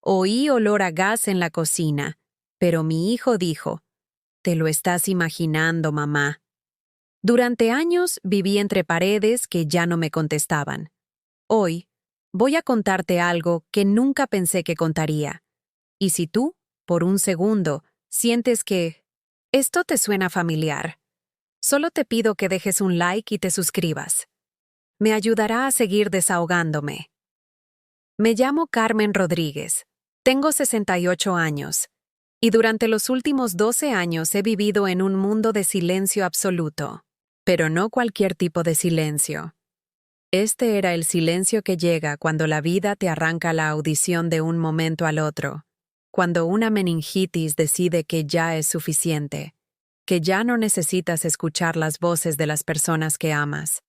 Oí olor a gas en la cocina, pero mi hijo dijo, «Te lo estás imaginando, mamá». Durante años viví entre paredes que ya no me contestaban. Hoy voy a contarte algo que nunca pensé que contaría. Y si tú, por un segundo, sientes que esto te suena familiar, solo te pido que dejes un like y te suscribas. Me ayudará a seguir desahogándome. Me llamo Carmen Rodríguez. Tengo 68 años. Y durante los últimos 12 años he vivido en un mundo de silencio absoluto. Pero no cualquier tipo de silencio. Este era el silencio que llega cuando la vida te arranca la audición de un momento al otro. Cuando una meningitis decide que ya es suficiente. Que ya no necesitas escuchar las voces de las personas que amas.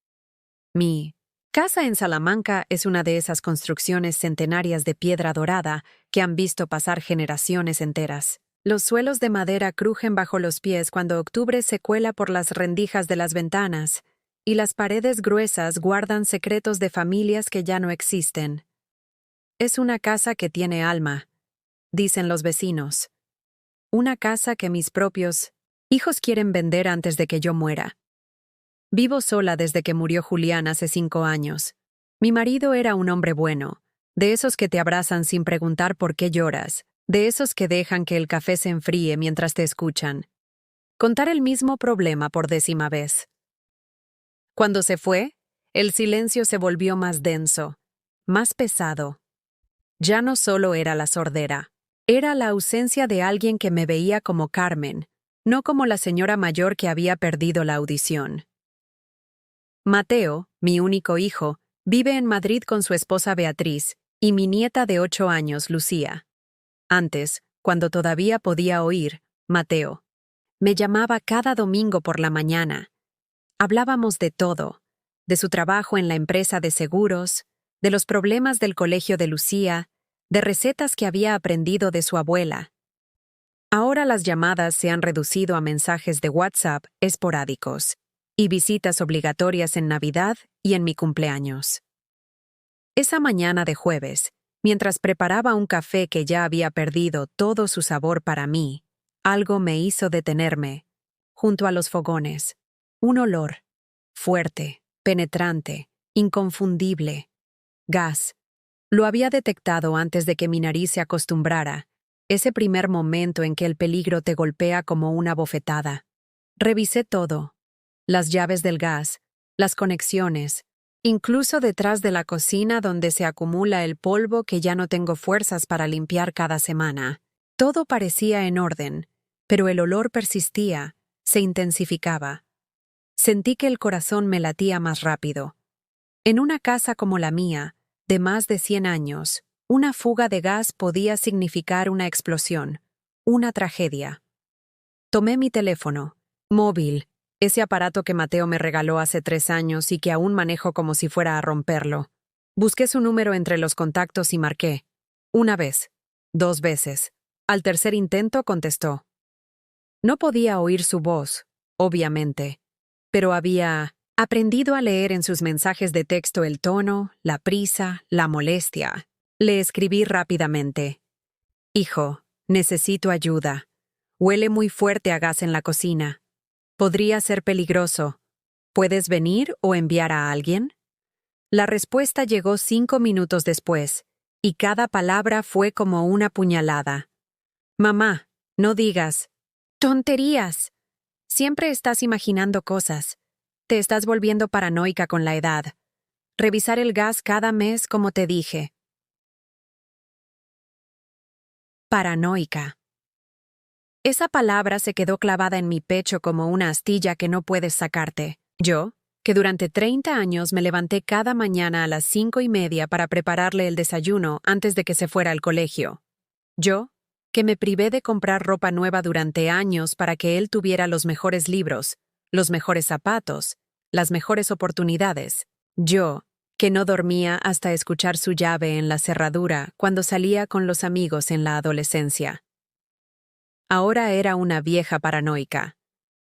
Mi casa en Salamanca es una de esas construcciones centenarias de piedra dorada que han visto pasar generaciones enteras. Los suelos de madera crujen bajo los pies cuando octubre se cuela por las rendijas de las ventanas, y las paredes gruesas guardan secretos de familias que ya no existen. Es una casa que tiene alma, dicen los vecinos. Una casa que mis propios hijos quieren vender antes de que yo muera. Vivo sola desde que murió Julián hace 5 años. Mi marido era un hombre bueno, de esos que te abrazan sin preguntar por qué lloras, de esos que dejan que el café se enfríe mientras te escuchan. Contar el mismo problema por 10ª vez. Cuando se fue, el silencio se volvió más denso, más pesado. Ya no solo era la sordera, era la ausencia de alguien que me veía como Carmen, no como la señora mayor que había perdido la audición. Mateo, mi único hijo, vive en Madrid con su esposa Beatriz y mi nieta de 8 años, Lucía. Antes, cuando todavía podía oír, Mateo me llamaba cada domingo por la mañana. Hablábamos de todo, de su trabajo en la empresa de seguros, de los problemas del colegio de Lucía, de recetas que había aprendido de su abuela. Ahora las llamadas se han reducido a mensajes de WhatsApp esporádicos y visitas obligatorias en Navidad y en mi cumpleaños. Esa mañana de jueves, mientras preparaba un café que ya había perdido todo su sabor para mí, algo me hizo detenerme, junto a los fogones. Un olor, fuerte, penetrante, inconfundible. Gas. Lo había detectado antes de que mi nariz se acostumbrara, ese primer momento en que el peligro te golpea como una bofetada. Revisé todo. Las llaves del gas, las conexiones, incluso detrás de la cocina donde se acumula el polvo que ya no tengo fuerzas para limpiar cada semana. Todo parecía en orden, pero el olor persistía, se intensificaba. Sentí que el corazón me latía más rápido. En una casa como la mía, de más de 100 años, una fuga de gas podía significar una explosión, una tragedia. Tomé mi teléfono, móvil, ese aparato que Mateo me regaló hace 3 años y que aún manejo como si fuera a romperlo. Busqué su número entre los contactos y marqué. 1 vez, 2 veces. Al tercer intento contestó. No podía oír su voz, obviamente, pero había aprendido a leer en sus mensajes de texto el tono, la prisa, la molestia. Le escribí rápidamente. Hijo, necesito ayuda. Huele muy fuerte a gas en la cocina. Podría ser peligroso. ¿Puedes venir o enviar a alguien? La respuesta llegó 5 minutos después, y cada palabra fue como una puñalada. Mamá, no digas. ¡Tonterías! Siempre estás imaginando cosas. Te estás volviendo paranoica con la edad. Revisar el gas cada mes como te dije. Paranoica. Esa palabra se quedó clavada en mi pecho como una astilla que no puedes sacarte. Yo, que durante 30 años me levanté cada mañana a las 5:30 para prepararle el desayuno antes de que se fuera al colegio. Yo, que me privé de comprar ropa nueva durante años para que él tuviera los mejores libros, los mejores zapatos, las mejores oportunidades. Yo, que no dormía hasta escuchar su llave en la cerradura cuando salía con los amigos en la adolescencia. Ahora era una vieja paranoica.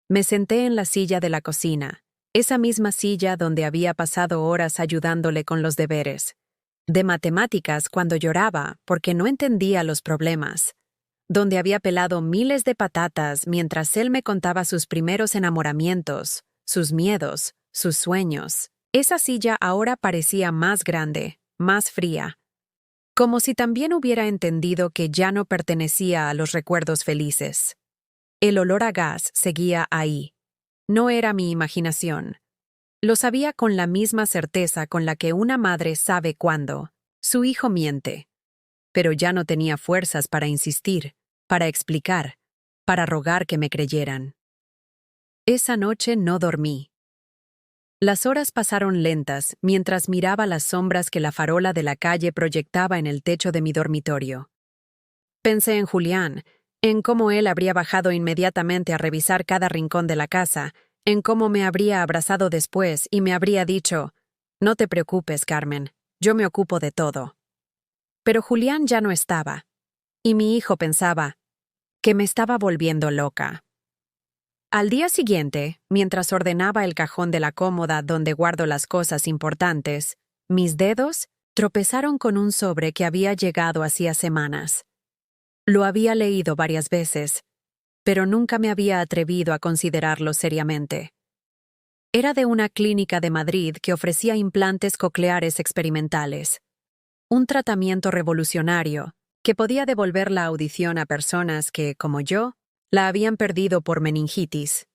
Me senté en la silla de la cocina, esa misma silla donde había pasado horas ayudándole con los deberes. de matemáticas cuando lloraba porque no entendía los problemas, donde había pelado miles de patatas mientras él me contaba sus primeros enamoramientos, sus miedos, sus sueños. Esa silla ahora parecía más grande, más fría, como si también hubiera entendido que ya no pertenecía a los recuerdos felices. El olor a gas seguía ahí. No era mi imaginación. Lo sabía con la misma certeza con la que una madre sabe cuándo su hijo miente. Pero ya no tenía fuerzas para insistir, para explicar, para rogar que me creyeran. Esa noche no dormí. Las horas pasaron lentas mientras miraba las sombras que la farola de la calle proyectaba en el techo de mi dormitorio. Pensé en Julián, en cómo él habría bajado inmediatamente a revisar cada rincón de la casa, en cómo me habría abrazado después y me habría dicho: «No te preocupes, Carmen, yo me ocupo de todo». Pero Julián ya no estaba, y mi hijo pensaba que me estaba volviendo loca. Al día siguiente, mientras ordenaba el cajón de la cómoda donde guardo las cosas importantes, mis dedos tropezaron con un sobre que había llegado hacía semanas. Lo había leído varias veces, pero nunca me había atrevido a considerarlo seriamente. Era de una clínica de Madrid que ofrecía implantes cocleares experimentales, un tratamiento revolucionario que podía devolver la audición a personas que, como yo, la habían perdido por meningitis.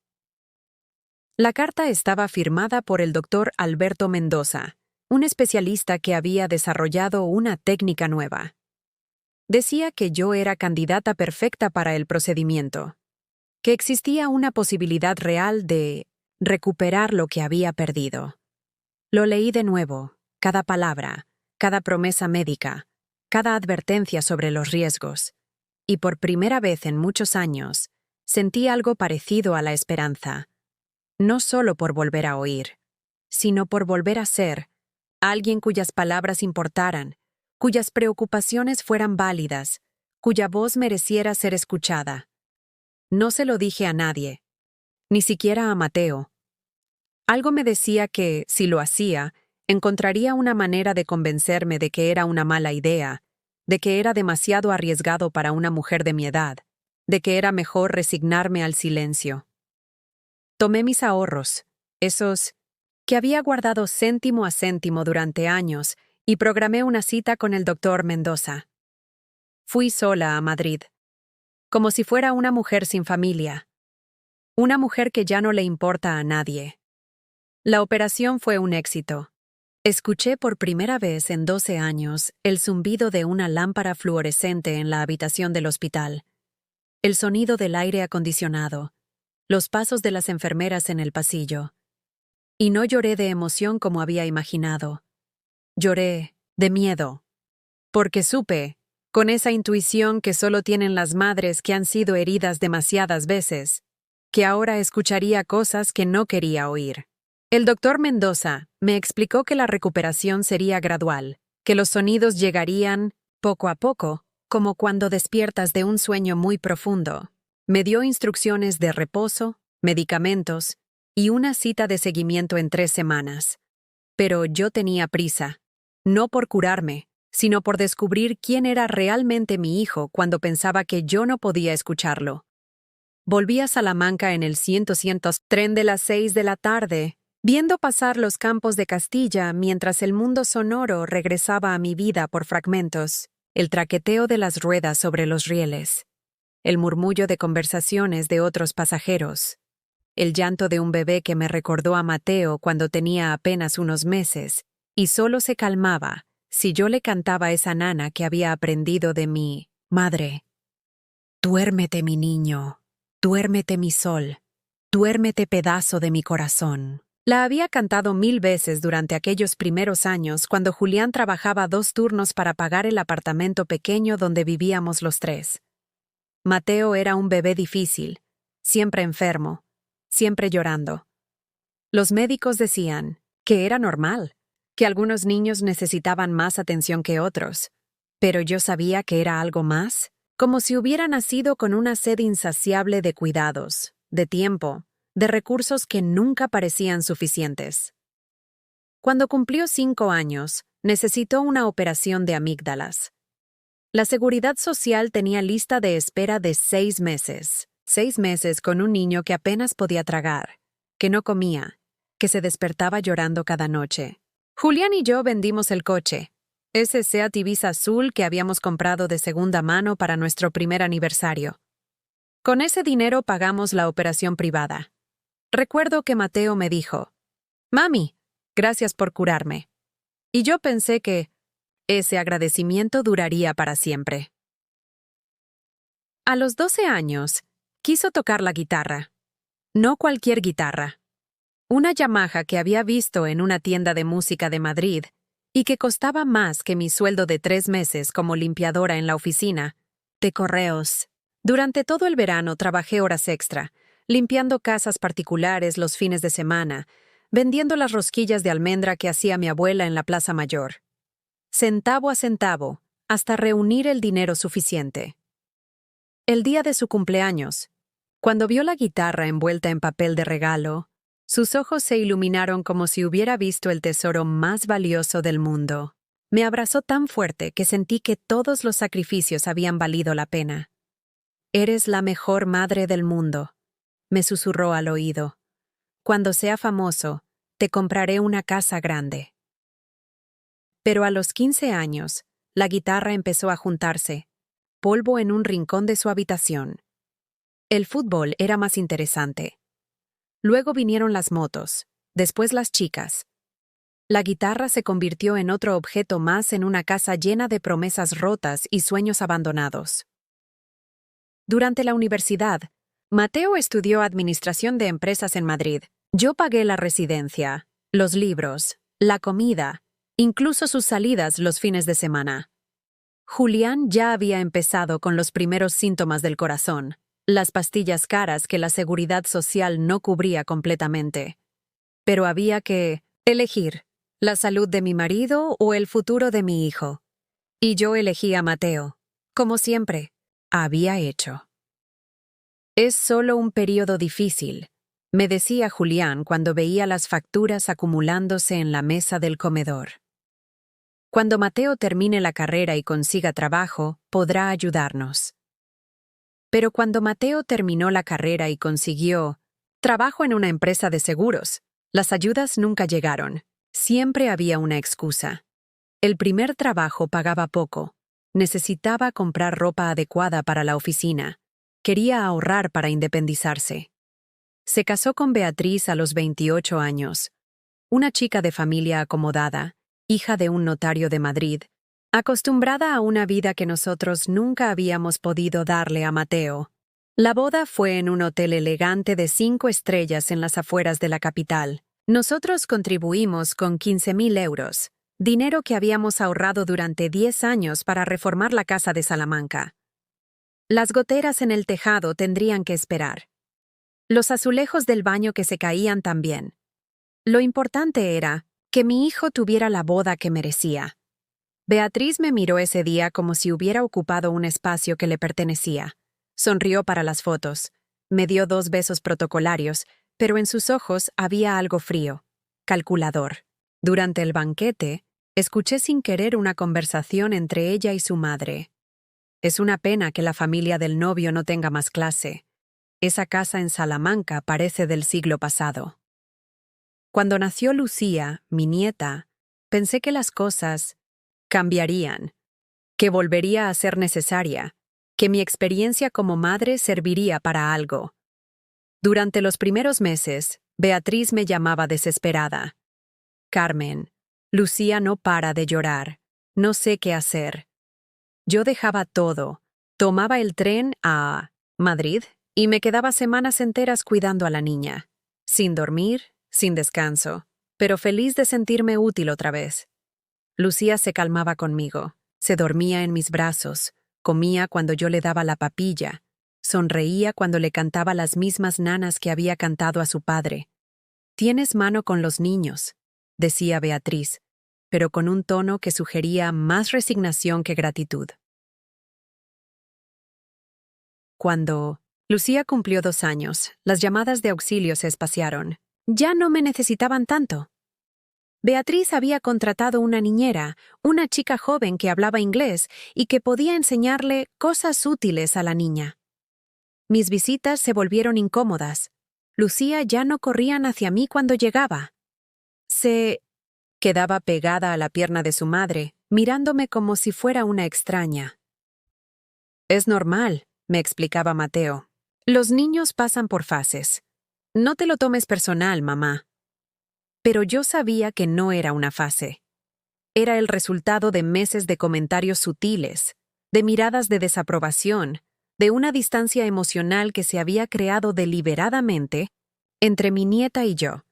La carta estaba firmada por el doctor Alberto Mendoza, un especialista que había desarrollado una técnica nueva. Decía que yo era candidata perfecta para el procedimiento, que existía una posibilidad real de recuperar lo que había perdido. Lo leí de nuevo, cada palabra, cada promesa médica, cada advertencia sobre los riesgos, y por primera vez en muchos años sentí algo parecido a la esperanza, no solo por volver a oír, sino por volver a ser alguien cuyas palabras importaran, cuyas preocupaciones fueran válidas, cuya voz mereciera ser escuchada. No se lo dije a nadie, ni siquiera a Mateo. Algo me decía que, si lo hacía, encontraría una manera de convencerme de que era una mala idea, de que era demasiado arriesgado para una mujer de mi edad, de que era mejor resignarme al silencio. Tomé mis ahorros, esos que había guardado céntimo a céntimo durante años, y programé una cita con el doctor Mendoza. Fui sola a Madrid, como si fuera una mujer sin familia, una mujer que ya no le importa a nadie. La operación fue un éxito. Escuché por primera vez en 12 años el zumbido de una lámpara fluorescente en la habitación del hospital, el sonido del aire acondicionado, los pasos de las enfermeras en el pasillo. Y no lloré de emoción como había imaginado. Lloré de miedo, porque supe, con esa intuición que solo tienen las madres que han sido heridas demasiadas veces, que ahora escucharía cosas que no quería oír. El doctor Mendoza me explicó que la recuperación sería gradual, que los sonidos llegarían poco a poco, como cuando despiertas de un sueño muy profundo. Me dio instrucciones de reposo, medicamentos y una cita de seguimiento en 3 semanas. Pero yo tenía prisa, no por curarme, sino por descubrir quién era realmente mi hijo cuando pensaba que yo no podía escucharlo. Volví a Salamanca en el 100 tren de las 6 de la tarde, viendo pasar los campos de Castilla mientras el mundo sonoro regresaba a mi vida por fragmentos, el traqueteo de las ruedas sobre los rieles, el murmullo de conversaciones de otros pasajeros, el llanto de un bebé que me recordó a Mateo cuando tenía apenas unos meses, y solo se calmaba si yo le cantaba esa nana que había aprendido de mi madre. Duérmete, mi niño, duérmete, mi sol, duérmete, pedazo de mi corazón. La había cantado 1000 veces durante aquellos primeros años cuando Julián trabajaba 2 turnos para pagar el apartamento pequeño donde vivíamos los 3. Mateo era un bebé difícil, siempre enfermo, siempre llorando. Los médicos decían que era normal, que algunos niños necesitaban más atención que otros, pero yo sabía que era algo más, como si hubiera nacido con una sed insaciable de cuidados, de tiempo, de recursos que nunca parecían suficientes. Cuando cumplió 5 años, necesitó una operación de amígdalas. La Seguridad Social tenía lista de espera de 6 meses. 6 meses con un niño que apenas podía tragar, que no comía, que se despertaba llorando cada noche. Julián y yo vendimos el coche, ese Seat Ibiza azul que habíamos comprado de segunda mano para nuestro primer aniversario. Con ese dinero pagamos la operación privada. Recuerdo que Mateo me dijo, «Mami, gracias por curarme». Y yo pensé que ese agradecimiento duraría para siempre. A los 12 años, quiso tocar la guitarra. No cualquier guitarra. Una Yamaha que había visto en una tienda de música de Madrid y que costaba más que mi sueldo de 3 meses como limpiadora en la oficina de correos. Durante todo el verano trabajé horas extra, limpiando casas particulares los fines de semana, vendiendo las rosquillas de almendra que hacía mi abuela en la Plaza Mayor. Centavo a centavo, hasta reunir el dinero suficiente. El día de su cumpleaños, cuando vio la guitarra envuelta en papel de regalo, sus ojos se iluminaron como si hubiera visto el tesoro más valioso del mundo. Me abrazó tan fuerte que sentí que todos los sacrificios habían valido la pena. «Eres la mejor madre del mundo», me susurró al oído. «Cuando sea famoso, te compraré una casa grande». Pero a los 15 años, la guitarra empezó a juntarse, polvo en un rincón de su habitación. El fútbol era más interesante. Luego vinieron las motos, después las chicas. La guitarra se convirtió en otro objeto más en una casa llena de promesas rotas y sueños abandonados. Durante la universidad, Mateo estudió Administración de Empresas en Madrid. Yo pagué la residencia, los libros, la comida, incluso sus salidas los fines de semana. Julián ya había empezado con los primeros síntomas del corazón, las pastillas caras que la Seguridad Social no cubría completamente. Pero había que elegir la salud de mi marido o el futuro de mi hijo. Y yo elegí a Mateo, como siempre había hecho. «Es solo un periodo difícil», me decía Julián cuando veía las facturas acumulándose en la mesa del comedor. «Cuando Mateo termine la carrera y consiga trabajo, podrá ayudarnos». Pero cuando Mateo terminó la carrera y consiguió trabajo en una empresa de seguros, las ayudas nunca llegaron. Siempre había una excusa. El primer trabajo pagaba poco. Necesitaba comprar ropa adecuada para la oficina. Quería ahorrar para independizarse. Se casó con Beatriz a los 28 años, una chica de familia acomodada, hija de un notario de Madrid, acostumbrada a una vida que nosotros nunca habíamos podido darle a Mateo. La boda fue en un hotel elegante de 5 estrellas en las afueras de la capital. Nosotros contribuimos con 15.000 euros, dinero que habíamos ahorrado durante 10 años para reformar la casa de Salamanca. Las goteras en el tejado tendrían que esperar. Los azulejos del baño que se caían también. Lo importante era que mi hijo tuviera la boda que merecía. Beatriz me miró ese día como si hubiera ocupado un espacio que le pertenecía. Sonrió para las fotos. Me dio 2 besos protocolarios, pero en sus ojos había algo frío, calculador. Durante el banquete, escuché sin querer una conversación entre ella y su madre. «Es una pena que la familia del novio no tenga más clase. Esa casa en Salamanca parece del siglo pasado». Cuando nació Lucía, mi nieta, pensé que las cosas cambiarían, que volvería a ser necesaria, que mi experiencia como madre serviría para algo. Durante los primeros meses, Beatriz me llamaba desesperada. «Carmen, Lucía no para de llorar. No sé qué hacer». Yo dejaba todo, tomaba el tren a Madrid y me quedaba semanas enteras cuidando a la niña, sin dormir, sin descanso, pero feliz de sentirme útil otra vez. Lucía se calmaba conmigo, se dormía en mis brazos, comía cuando yo le daba la papilla, sonreía cuando le cantaba las mismas nanas que había cantado a su padre. «Tienes mano con los niños», decía Beatriz, pero con un tono que sugería más resignación que gratitud. Cuando Lucía cumplió 2 años, las llamadas de auxilio se espaciaron. Ya no me necesitaban tanto. Beatriz había contratado una niñera, una chica joven que hablaba inglés y que podía enseñarle cosas útiles a la niña. Mis visitas se volvieron incómodas. Lucía ya no corrían hacia mí cuando llegaba. Se quedaba pegada a la pierna de su madre, mirándome como si fuera una extraña. «Es normal», me explicaba Mateo. «Los niños pasan por fases. No te lo tomes personal, mamá». Pero yo sabía que no era una fase. Era el resultado de meses de comentarios sutiles, de miradas de desaprobación, de una distancia emocional que se había creado deliberadamente entre mi nieta y yo.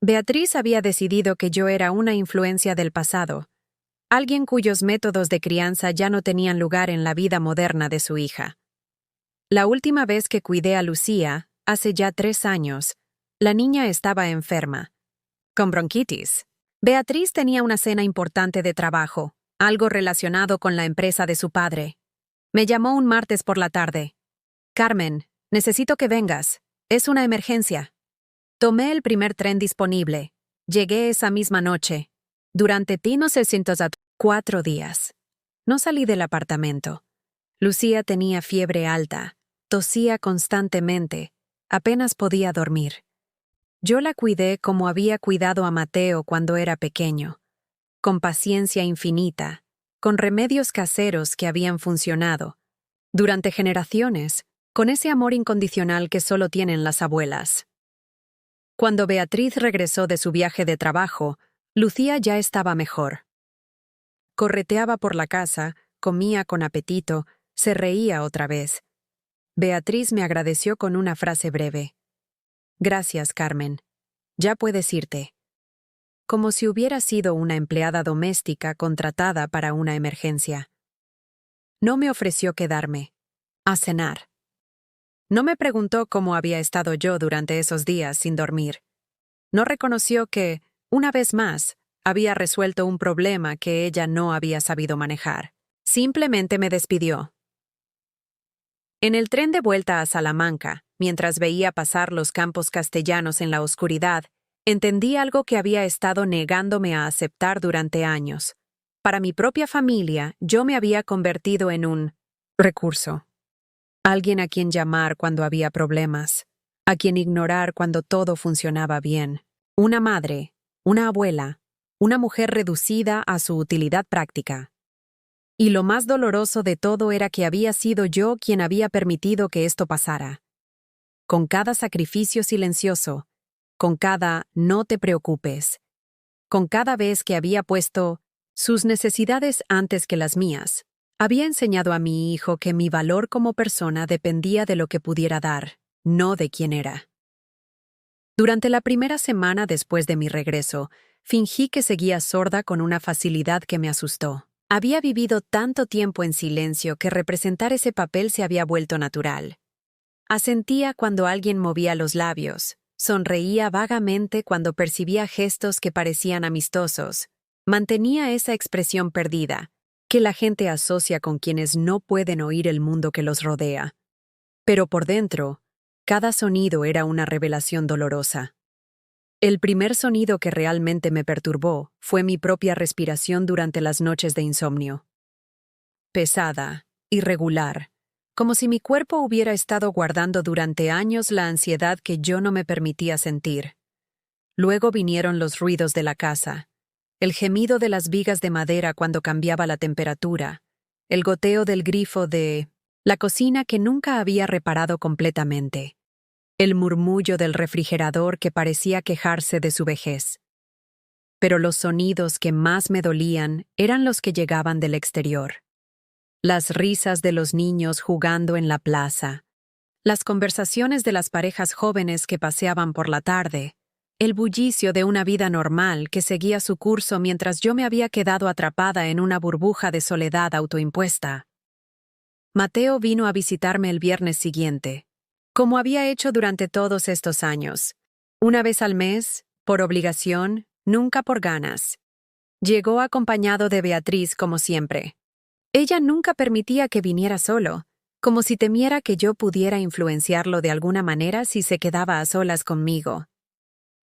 Beatriz había decidido que yo era una influencia del pasado, alguien cuyos métodos de crianza ya no tenían lugar en la vida moderna de su hija. La última vez que cuidé a Lucía, hace ya 3 años, la niña estaba enferma, con bronquitis. Beatriz tenía una cena importante de trabajo, algo relacionado con la empresa de su padre. Me llamó un martes por la tarde. «Carmen, necesito que vengas. Es una emergencia». Tomé el primer tren disponible. Llegué esa misma noche. Durante 4 días. No salí del apartamento. Lucía tenía fiebre alta, tosía constantemente, apenas podía dormir. Yo la cuidé como había cuidado a Mateo cuando era pequeño, con paciencia infinita, con remedios caseros que habían funcionado, durante generaciones, con ese amor incondicional que solo tienen las abuelas. Cuando Beatriz regresó de su viaje de trabajo, Lucía ya estaba mejor. Correteaba por la casa, comía con apetito, se reía otra vez. Beatriz me agradeció con una frase breve. «Gracias, Carmen. Ya puedes irte». Como si hubiera sido una empleada doméstica contratada para una emergencia. No me ofreció quedarme, a cenar. No me preguntó cómo había estado yo durante esos días sin dormir. No reconoció que, una vez más, había resuelto un problema que ella no había sabido manejar. Simplemente me despidió. En el tren de vuelta a Salamanca, mientras veía pasar los campos castellanos en la oscuridad, entendí algo que había estado negándome a aceptar durante años. Para mi propia familia, yo me había convertido en un recurso. Alguien a quien llamar cuando había problemas, a quien ignorar cuando todo funcionaba bien. Una madre, una abuela, una mujer reducida a su utilidad práctica. Y lo más doloroso de todo era que había sido yo quien había permitido que esto pasara. Con cada sacrificio silencioso, con cada «no te preocupes», con cada vez que había puesto sus necesidades antes que las mías, había enseñado a mi hijo que mi valor como persona dependía de lo que pudiera dar, no de quién era. Durante la primera semana después de mi regreso, fingí que seguía sorda con una facilidad que me asustó. Había vivido tanto tiempo en silencio que representar ese papel se había vuelto natural. Asentía cuando alguien movía los labios, sonreía vagamente cuando percibía gestos que parecían amistosos, mantenía esa expresión perdida, que la gente asocia con quienes no pueden oír el mundo que los rodea. Pero por dentro, cada sonido era una revelación dolorosa. El primer sonido que realmente me perturbó fue mi propia respiración durante las noches de insomnio. Pesada, irregular, como si mi cuerpo hubiera estado guardando durante años la ansiedad que yo no me permitía sentir. Luego vinieron los ruidos de la casa. El gemido de las vigas de madera cuando cambiaba la temperatura, el goteo del grifo de la cocina que nunca había reparado completamente, el murmullo del refrigerador que parecía quejarse de su vejez. Pero los sonidos que más me dolían eran los que llegaban del exterior. Las risas de los niños jugando en la plaza, las conversaciones de las parejas jóvenes que paseaban por la tarde, el bullicio de una vida normal que seguía su curso mientras yo me había quedado atrapada en una burbuja de soledad autoimpuesta. Mateo vino a visitarme el viernes siguiente, como había hecho durante todos estos años. Una vez al mes, por obligación, nunca por ganas. Llegó acompañado de Beatriz como siempre. Ella nunca permitía que viniera solo, como si temiera que yo pudiera influenciarlo de alguna manera si se quedaba a solas conmigo.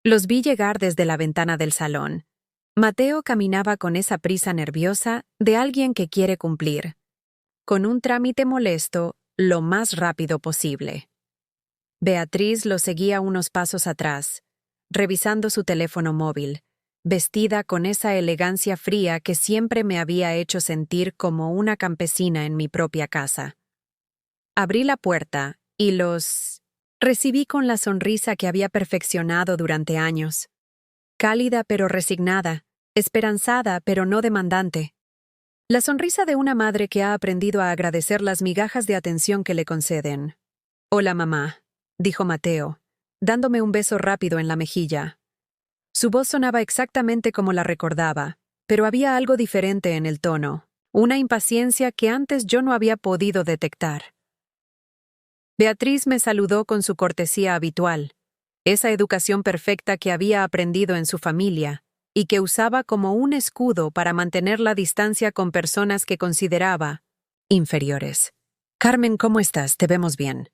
Los vi llegar desde la ventana del salón, Mateo caminaba con esa prisa nerviosa de alguien que quiere cumplir, con un trámite molesto lo más rápido posible. Beatriz lo seguía unos pasos atrás, revisando su teléfono móvil, vestida con esa elegancia fría que siempre me había hecho sentir como una campesina en mi propia casa. Abrí la puerta y los recibí con la sonrisa que había perfeccionado durante años. Cálida pero resignada, esperanzada pero no demandante. La sonrisa de una madre que ha aprendido a agradecer las migajas de atención que le conceden. «Hola, mamá», dijo Mateo, dándome un beso rápido en la mejilla. Su voz sonaba exactamente como la recordaba, pero había algo diferente en el tono, una impaciencia que antes yo no había podido detectar. Beatriz me saludó con su cortesía habitual, esa educación perfecta que había aprendido en su familia y que usaba como un escudo para mantener la distancia con personas que consideraba inferiores. «Carmen, ¿cómo estás? Te vemos bien».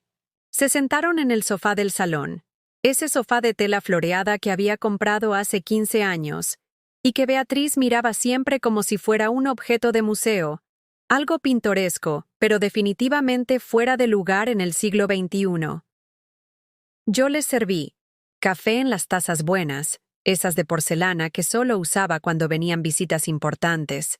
Se sentaron en el sofá del salón, ese sofá de tela floreada que había comprado hace 15 años, y que Beatriz miraba siempre como si fuera un objeto de museo, algo pintoresco, pero definitivamente fuera de lugar en el siglo XXI. Yo les serví café en las tazas buenas, esas de porcelana que solo usaba cuando venían visitas importantes,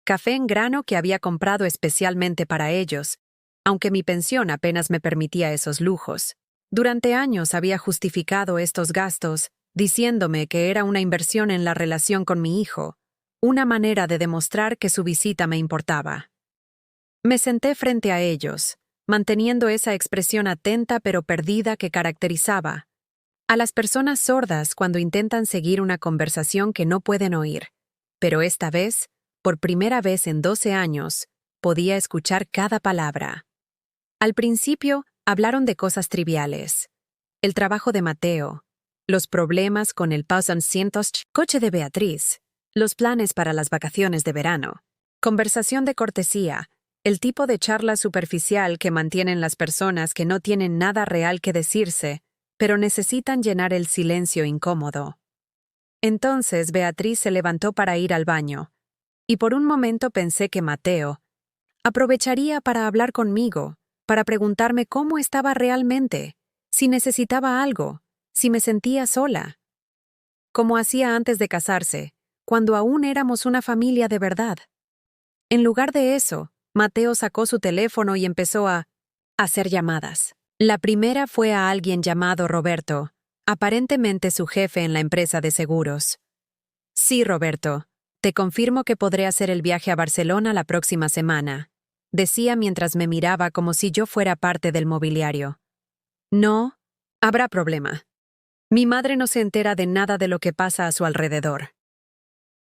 café en grano que había comprado especialmente para ellos, aunque mi pensión apenas me permitía esos lujos. Durante años había justificado estos gastos, diciéndome que era una inversión en la relación con mi hijo, una manera de demostrar que su visita me importaba. Me senté frente a ellos, manteniendo esa expresión atenta pero perdida que caracterizaba a las personas sordas cuando intentan seguir una conversación que no pueden oír. Pero esta vez, por primera vez en 12 años, podía escuchar cada palabra. Al principio, hablaron de cosas triviales. El trabajo de Mateo, los problemas con el coche de Beatriz, los planes para las vacaciones de verano, conversación de cortesía, el tipo de charla superficial que mantienen las personas que no tienen nada real que decirse, pero necesitan llenar el silencio incómodo. Entonces Beatriz se levantó para ir al baño, y por un momento pensé que Mateo aprovecharía para hablar conmigo, para preguntarme cómo estaba realmente, si necesitaba algo, si me sentía sola. Como hacía antes de casarse, cuando aún éramos una familia de verdad. En lugar de eso, Mateo sacó su teléfono y empezó a hacer llamadas. La primera fue a alguien llamado Roberto, aparentemente su jefe en la empresa de seguros. «Sí, Roberto, te confirmo que podré hacer el viaje a Barcelona la próxima semana», decía mientras me miraba como si yo fuera parte del mobiliario. «No, habrá problema. Mi madre no se entera de nada de lo que pasa a su alrededor».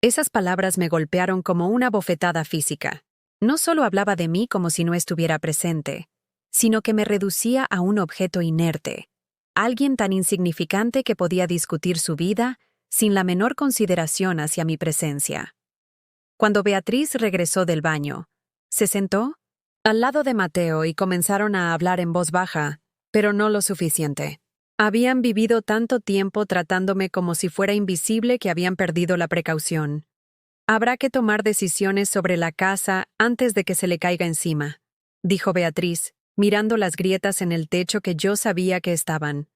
Esas palabras me golpearon como una bofetada física. No solo hablaba de mí como si no estuviera presente, sino que me reducía a un objeto inerte, alguien tan insignificante que podía discutir su vida sin la menor consideración hacia mi presencia. Cuando Beatriz regresó del baño, se sentó al lado de Mateo y comenzaron a hablar en voz baja, pero no lo suficiente. Habían vivido tanto tiempo tratándome como si fuera invisible que habían perdido la precaución. «Habrá que tomar decisiones sobre la casa antes de que se le caiga encima», dijo Beatriz, mirando las grietas en el techo que yo sabía que estaban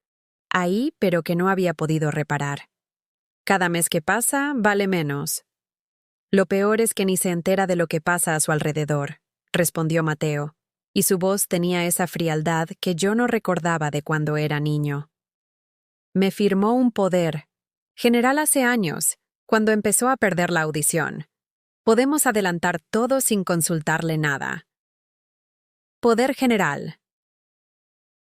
ahí, pero que no había podido reparar. «Cada mes que pasa, vale menos». «Lo peor es que ni se entera de lo que pasa a su alrededor», respondió Mateo, y su voz tenía esa frialdad que yo no recordaba de cuando era niño. Me firmó un poder, general hace años, cuando empezó a perder la audición. Podemos adelantar todo sin consultarle nada. Poder general.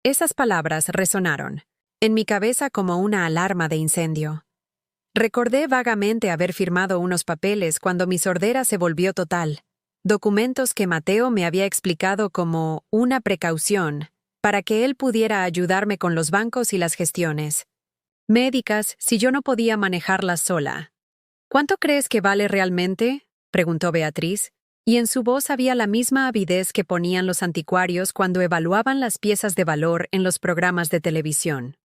Esas palabras resonaron en mi cabeza como una alarma de incendio. Recordé vagamente haber firmado unos papeles cuando mi sordera se volvió total, documentos que Mateo me había explicado como una precaución para que él pudiera ayudarme con los bancos y las gestiones médicas si yo no podía manejarlas sola. «¿Cuánto crees que vale realmente?», preguntó Beatriz, y en su voz había la misma avidez que ponían los anticuarios cuando evaluaban las piezas de valor en los programas de televisión.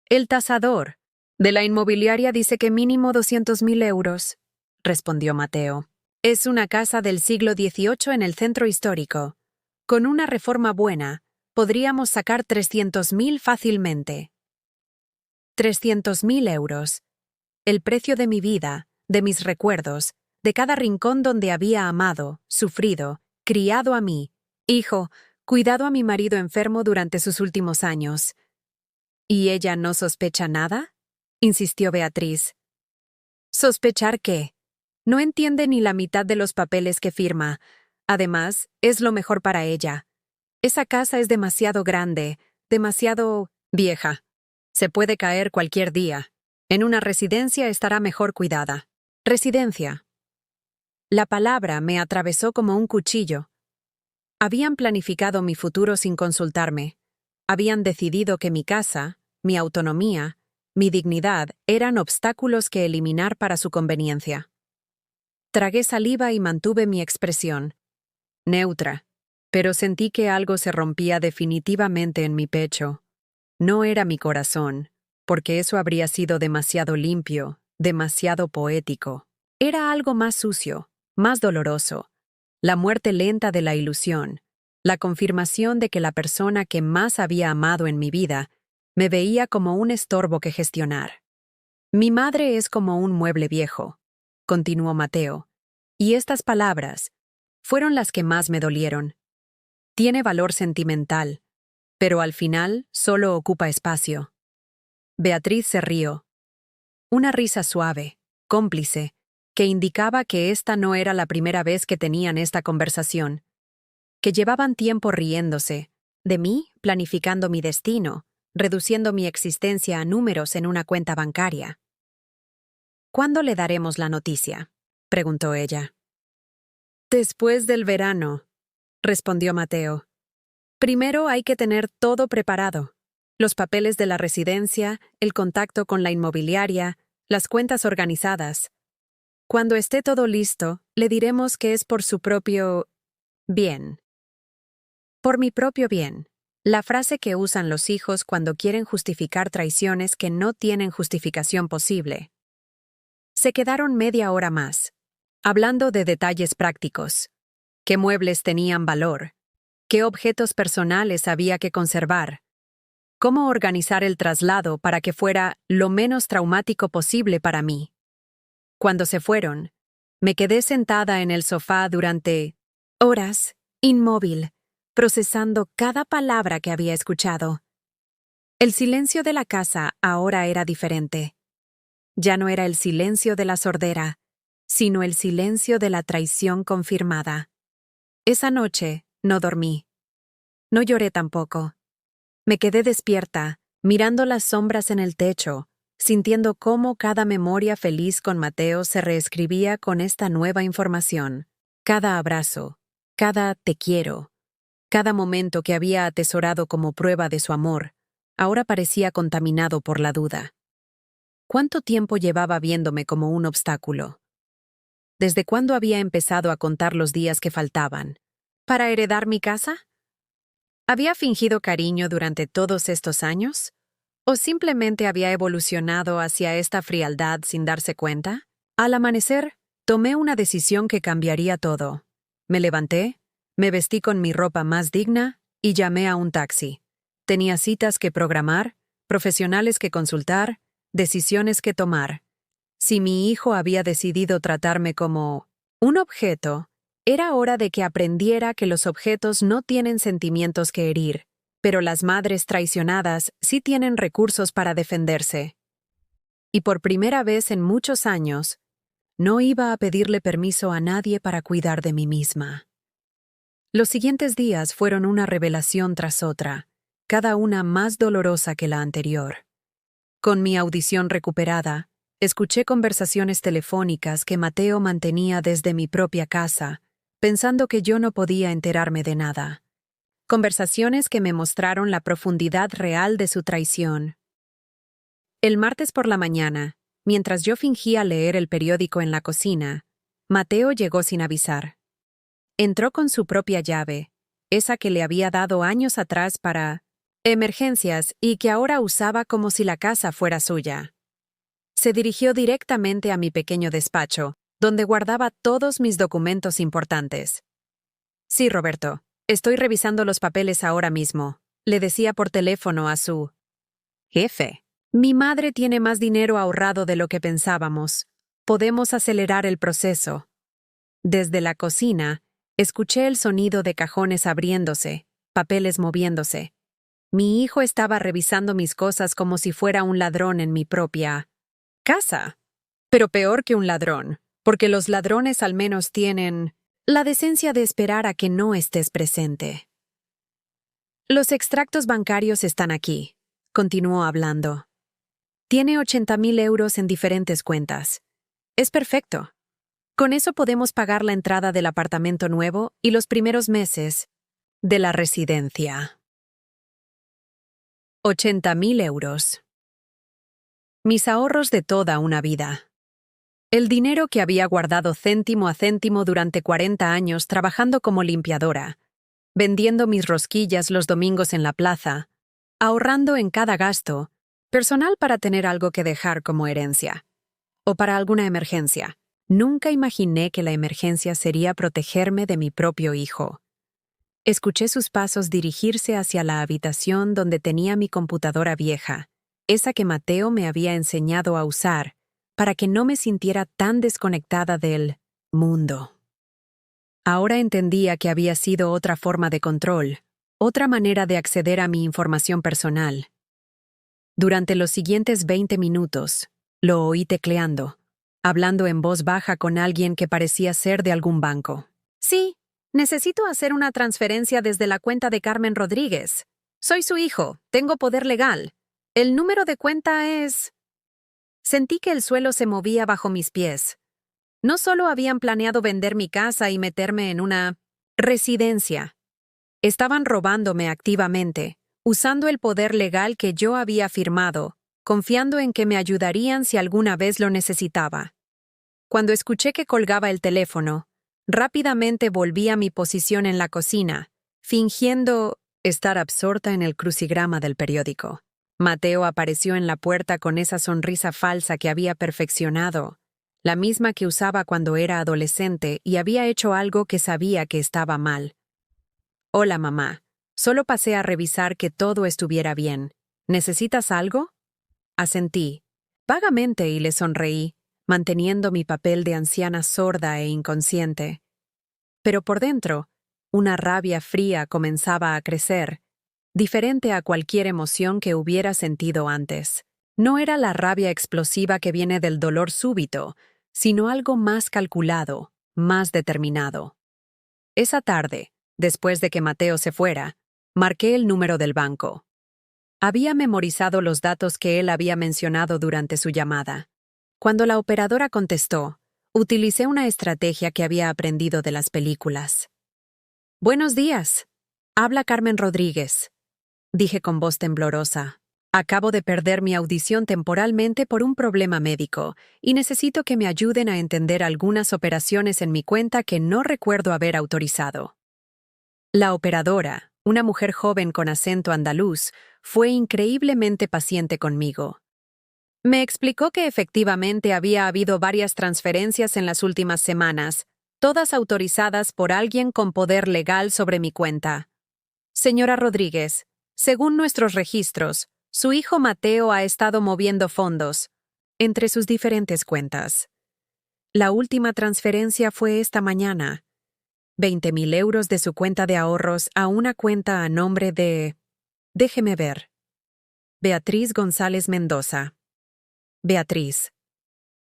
«El tasador de la inmobiliaria dice que mínimo 200.000 euros». respondió Mateo. Es una casa del siglo XVIII en el centro histórico. Con una reforma buena, podríamos sacar 300.000 fácilmente. 300.000 euros. El precio de mi vida, de mis recuerdos, de cada rincón donde había amado, sufrido, criado a mí, hijo, cuidado a mi marido enfermo durante sus últimos años. ¿Y ella no sospecha nada?, insistió Beatriz. ¿Sospechar qué? No entiende ni la mitad de los papeles que firma. Además, es lo mejor para ella. Esa casa es demasiado grande, demasiado vieja. Se puede caer cualquier día. En una residencia estará mejor cuidada. Residencia. La palabra me atravesó como un cuchillo. Habían planificado mi futuro sin consultarme. Habían decidido que mi casa, mi autonomía, mi dignidad eran obstáculos que eliminar para su conveniencia. Tragué saliva y mantuve mi expresión. Neutra. Pero sentí que algo se rompía definitivamente en mi pecho. No era mi corazón, porque eso habría sido demasiado limpio, demasiado poético. Era algo más sucio, más doloroso. La muerte lenta de la ilusión, la confirmación de que la persona que más había amado en mi vida me veía como un estorbo que gestionar. Mi madre es como un mueble viejo, continuó Mateo, y estas palabras fueron las que más me dolieron. Tiene valor sentimental, pero al final solo ocupa espacio. Beatriz se rió. Una risa suave, cómplice, que indicaba que esta no era la primera vez que tenían esta conversación, que llevaban tiempo riéndose, de mí planificando mi destino, reduciendo mi existencia a números en una cuenta bancaria. ¿Cuándo le daremos la noticia?, preguntó ella. Después del verano, respondió Mateo. Primero hay que tener todo preparado. Los papeles de la residencia, el contacto con la inmobiliaria, las cuentas organizadas. Cuando esté todo listo, le diremos que es por su propio bien. Por mi propio bien. La frase que usan los hijos cuando quieren justificar traiciones que no tienen justificación posible. Se quedaron media hora más, hablando de detalles prácticos. ¿Qué muebles tenían valor? ¿Qué objetos personales había que conservar? ¿Cómo organizar el traslado para que fuera lo menos traumático posible para mí? Cuando se fueron, me quedé sentada en el sofá durante horas, inmóvil, procesando cada palabra que había escuchado. El silencio de la casa ahora era diferente. Ya no era el silencio de la sordera, sino el silencio de la traición confirmada. Esa noche no dormí. No lloré tampoco. Me quedé despierta, mirando las sombras en el techo, sintiendo cómo cada memoria feliz con Mateo se reescribía con esta nueva información. Cada abrazo, cada te quiero, cada momento que había atesorado como prueba de su amor, ahora parecía contaminado por la duda. ¿Cuánto tiempo llevaba viéndome como un obstáculo? ¿Desde cuándo había empezado a contar los días que faltaban? ¿Para heredar mi casa? ¿Había fingido cariño durante todos estos años? ¿O simplemente había evolucionado hacia esta frialdad sin darse cuenta? Al amanecer, tomé una decisión que cambiaría todo. Me levanté, me vestí con mi ropa más digna y llamé a un taxi. Tenía citas que programar, profesionales que consultar, decisiones que tomar. Si mi hijo había decidido tratarme como un objeto, era hora de que aprendiera que los objetos no tienen sentimientos que herir, pero las madres traicionadas sí tienen recursos para defenderse. Y por primera vez en muchos años, no iba a pedirle permiso a nadie para cuidar de mí misma. Los siguientes días fueron una revelación tras otra, cada una más dolorosa que la anterior. Con mi audición recuperada, escuché conversaciones telefónicas que Mateo mantenía desde mi propia casa, pensando que yo no podía enterarme de nada. Conversaciones que me mostraron la profundidad real de su traición. El martes por la mañana, mientras yo fingía leer el periódico en la cocina, Mateo llegó sin avisar. Entró con su propia llave, esa que le había dado años atrás para emergencias y que ahora usaba como si la casa fuera suya. Se dirigió directamente a mi pequeño despacho, donde guardaba todos mis documentos importantes. Sí, Roberto, estoy revisando los papeles ahora mismo, le decía por teléfono a su jefe. Mi madre tiene más dinero ahorrado de lo que pensábamos. Podemos acelerar el proceso. Desde la cocina, escuché el sonido de cajones abriéndose, papeles moviéndose. Mi hijo estaba revisando mis cosas como si fuera un ladrón en mi propia casa. Pero peor que un ladrón, porque los ladrones al menos tienen la decencia de esperar a que no estés presente. Los extractos bancarios están aquí, continuó hablando. Tiene 80.000 euros en diferentes cuentas. Es perfecto. Con eso podemos pagar la entrada del apartamento nuevo y los primeros meses de la residencia. 80.000 euros. Mis ahorros de toda una vida. El dinero que había guardado céntimo a céntimo durante 40 años trabajando como limpiadora, vendiendo mis rosquillas los domingos en la plaza, ahorrando en cada gasto, personal para tener algo que dejar como herencia, o para alguna emergencia. Nunca imaginé que la emergencia sería protegerme de mi propio hijo. Escuché sus pasos dirigirse hacia la habitación donde tenía mi computadora vieja, esa que Mateo me había enseñado a usar, para que no me sintiera tan desconectada del mundo. Ahora entendía que había sido otra forma de control, otra manera de acceder a mi información personal. Durante los siguientes 20 minutos, lo oí tecleando, hablando en voz baja con alguien que parecía ser de algún banco. Sí, necesito hacer una transferencia desde la cuenta de Carmen Rodríguez. Soy su hijo, tengo poder legal. El número de cuenta es... Sentí que el suelo se movía bajo mis pies. No solo habían planeado vender mi casa y meterme en una residencia. Estaban robándome activamente, usando el poder legal que yo había firmado, confiando en que me ayudarían si alguna vez lo necesitaba. Cuando escuché que colgaba el teléfono, rápidamente volví a mi posición en la cocina, fingiendo estar absorta en el crucigrama del periódico. Mateo apareció en la puerta con esa sonrisa falsa que había perfeccionado, la misma que usaba cuando era adolescente y había hecho algo que sabía que estaba mal. Hola, mamá. Solo pasé a revisar que todo estuviera bien. ¿Necesitas algo? Asentí, vagamente, y le sonreí, manteniendo mi papel de anciana sorda e inconsciente. Pero por dentro, una rabia fría comenzaba a crecer, diferente a cualquier emoción que hubiera sentido antes. No era la rabia explosiva que viene del dolor súbito, sino algo más calculado, más determinado. Esa tarde, después de que Mateo se fuera, marqué el número del banco. Había memorizado los datos que él había mencionado durante su llamada. Cuando la operadora contestó, utilicé una estrategia que había aprendido de las películas. Buenos días. Habla Carmen Rodríguez, dije con voz temblorosa. Acabo de perder mi audición temporalmente por un problema médico y necesito que me ayuden a entender algunas operaciones en mi cuenta que no recuerdo haber autorizado. La operadora, una mujer joven con acento andaluz, fue increíblemente paciente conmigo. Me explicó que efectivamente había habido varias transferencias en las últimas semanas, todas autorizadas por alguien con poder legal sobre mi cuenta. Señora Rodríguez, según nuestros registros, su hijo Mateo ha estado moviendo fondos entre sus diferentes cuentas. La última transferencia fue esta mañana. 20.000 euros de su cuenta de ahorros a una cuenta a nombre de... Déjeme ver. Beatriz González Mendoza. Beatriz.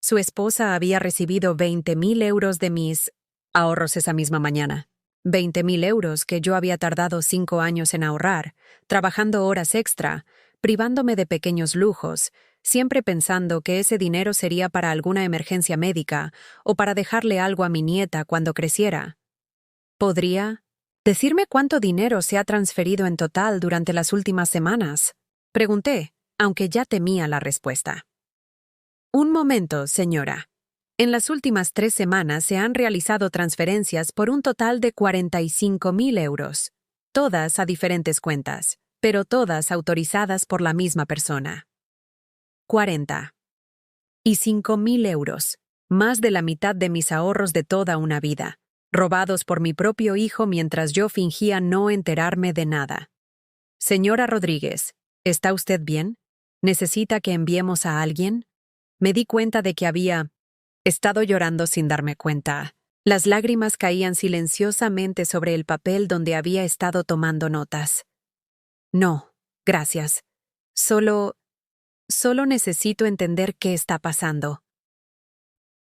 Su esposa había recibido 20.000 euros de mis ahorros esa misma mañana. 20.000 euros que yo había tardado 5 años en ahorrar, trabajando horas extra, privándome de pequeños lujos, siempre pensando que ese dinero sería para alguna emergencia médica o para dejarle algo a mi nieta cuando creciera. ¿Podría decirme cuánto dinero se ha transferido en total durante las últimas semanas? Pregunté, aunque ya temía la respuesta. Un momento, señora. En las últimas 3 semanas se han realizado transferencias por un total de 45.000 euros, todas a diferentes cuentas, pero todas autorizadas por la misma persona. 40. Y 5.000 euros. más de la mitad de mis ahorros de toda una vida, robados por mi propio hijo mientras yo fingía no enterarme de nada. Señora Rodríguez, ¿está usted bien? ¿Necesita que enviemos a alguien? Me di cuenta de que había estado llorando sin darme cuenta. Las lágrimas caían silenciosamente sobre el papel donde había estado tomando notas. No, gracias. Solo necesito entender qué está pasando.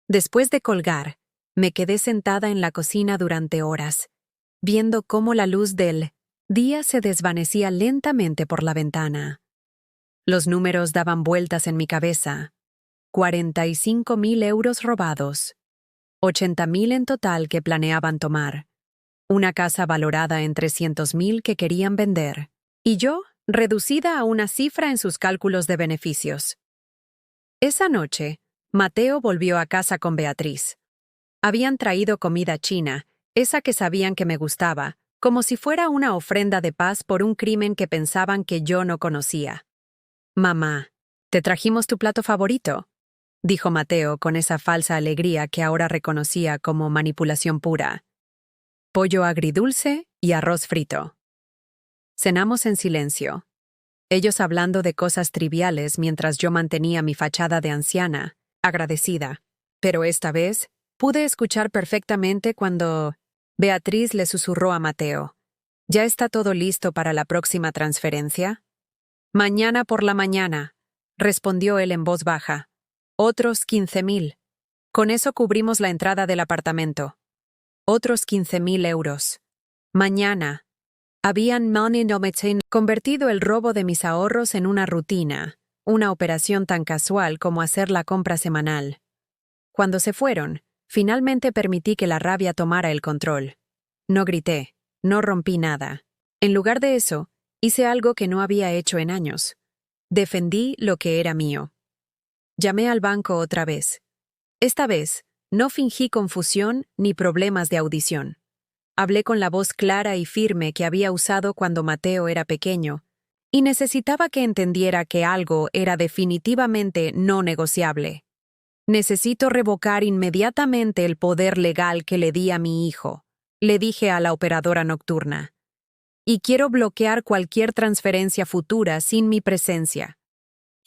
Después de colgar, me quedé sentada en la cocina durante horas, viendo cómo la luz del día se desvanecía lentamente por la ventana. Los números daban vueltas en mi cabeza. 45.000 euros robados. 80.000 en total que planeaban tomar. Una casa valorada en 300.000 que querían vender. Y yo, reducida a una cifra en sus cálculos de beneficios. Esa noche, Mateo volvió a casa con Beatriz. Habían traído comida china, esa que sabían que me gustaba, como si fuera una ofrenda de paz por un crimen que pensaban que yo no conocía. «Mamá, ¿te trajimos tu plato favorito?», dijo Mateo con esa falsa alegría que ahora reconocía como manipulación pura. Pollo agridulce y arroz frito. Cenamos en silencio. Ellos hablando de cosas triviales mientras yo mantenía mi fachada de anciana, agradecida. Pero esta vez pude escuchar perfectamente cuando Beatriz le susurró a Mateo. «¿Ya está todo listo para la próxima transferencia?» «Mañana por la mañana», respondió él en voz baja. «Otros 15.000. Con eso cubrimos la entrada del apartamento. Otros 15.000 euros. Mañana». Habían convertido el robo de mis ahorros en una rutina, una operación tan casual como hacer la compra semanal. Cuando se fueron, finalmente permití que la rabia tomara el control. No grité, no rompí nada. En lugar de eso, hice algo que no había hecho en años. Defendí lo que era mío. Llamé al banco otra vez. Esta vez, no fingí confusión ni problemas de audición. Hablé con la voz clara y firme que había usado cuando Mateo era pequeño, y necesitaba que entendiera que algo era definitivamente no negociable. «Necesito revocar inmediatamente el poder legal que le di a mi hijo», le dije a la operadora nocturna. «Y quiero bloquear cualquier transferencia futura sin mi presencia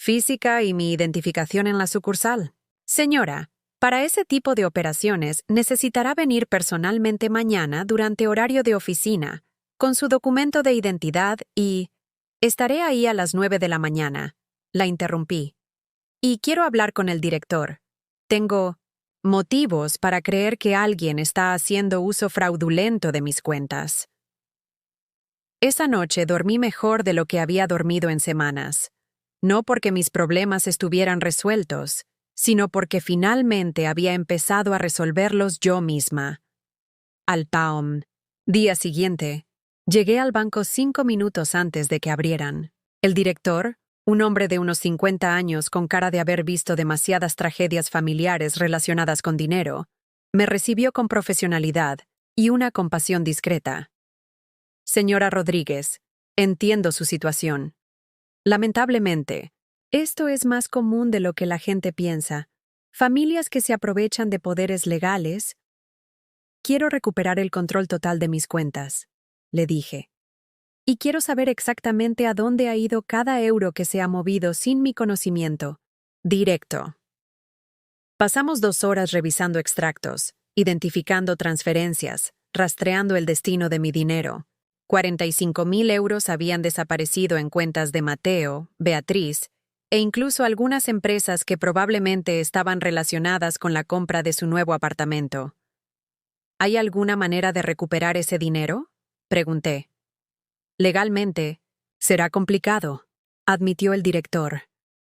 física y mi identificación en la sucursal. Señora, para ese tipo de operaciones necesitará venir personalmente mañana durante horario de oficina, con su documento de identidad y... Estaré ahí a las 9 de la mañana», la interrumpí. «Y quiero hablar con el director. Tengo motivos para creer que alguien está haciendo uso fraudulento de mis cuentas». Esa noche dormí mejor de lo que había dormido en semanas. No porque mis problemas estuvieran resueltos, sino porque finalmente había empezado a resolverlos yo misma. Día siguiente, llegué al banco 5 minutos antes de que abrieran. El director, un hombre de unos 50 años con cara de haber visto demasiadas tragedias familiares relacionadas con dinero, me recibió con profesionalidad y una compasión discreta. «Señora Rodríguez, entiendo su situación. Lamentablemente, esto es más común de lo que la gente piensa. Familias que se aprovechan de poderes legales. Quiero recuperar el control total de mis cuentas», le dije. «Y quiero saber exactamente a dónde ha ido cada euro que se ha movido sin mi conocimiento. Directo». Pasamos 2 horas revisando extractos, identificando transferencias, rastreando el destino de mi dinero. 45.000 euros habían desaparecido en cuentas de Mateo, Beatriz, e incluso algunas empresas que probablemente estaban relacionadas con la compra de su nuevo apartamento. «¿Hay alguna manera de recuperar ese dinero?», pregunté. «Legalmente, será complicado», admitió el director.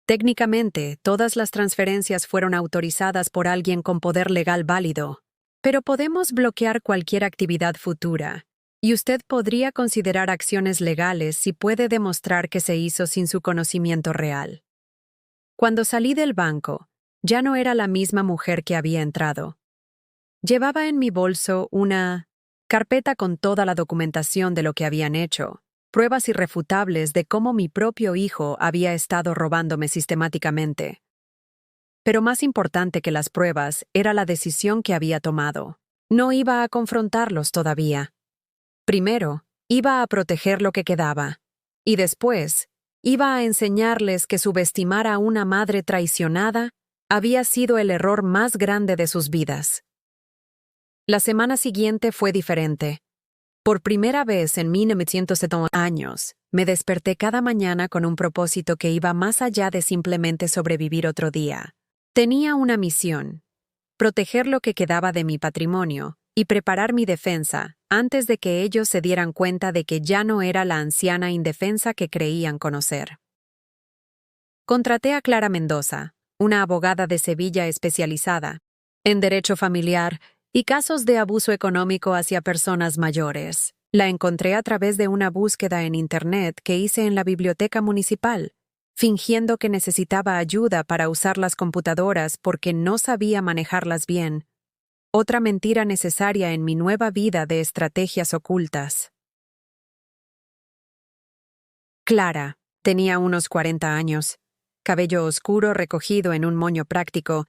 «Técnicamente, todas las transferencias fueron autorizadas por alguien con poder legal válido, pero podemos bloquear cualquier actividad futura. Y usted podría considerar acciones legales si puede demostrar que se hizo sin su conocimiento real». Cuando salí del banco, ya no era la misma mujer que había entrado. Llevaba en mi bolso una carpeta con toda la documentación de lo que habían hecho, pruebas irrefutables de cómo mi propio hijo había estado robándome sistemáticamente. Pero más importante que las pruebas era la decisión que había tomado. No iba a confrontarlos todavía. Primero, iba a proteger lo que quedaba. Y después, iba a enseñarles que subestimar a una madre traicionada había sido el error más grande de sus vidas. La semana siguiente fue diferente. Por primera vez en 1970 años, me desperté cada mañana con un propósito que iba más allá de simplemente sobrevivir otro día. Tenía una misión: proteger lo que quedaba de mi patrimonio y preparar mi defensa antes de que ellos se dieran cuenta de que ya no era la anciana indefensa que creían conocer. Contraté a Clara Mendoza, una abogada de Sevilla especializada en derecho familiar y casos de abuso económico hacia personas mayores. La encontré a través de una búsqueda en Internet que hice en la biblioteca municipal, fingiendo que necesitaba ayuda para usar las computadoras porque no sabía manejarlas bien. Otra mentira necesaria en mi nueva vida de estrategias ocultas. Clara tenía unos 40 años, cabello oscuro recogido en un moño práctico,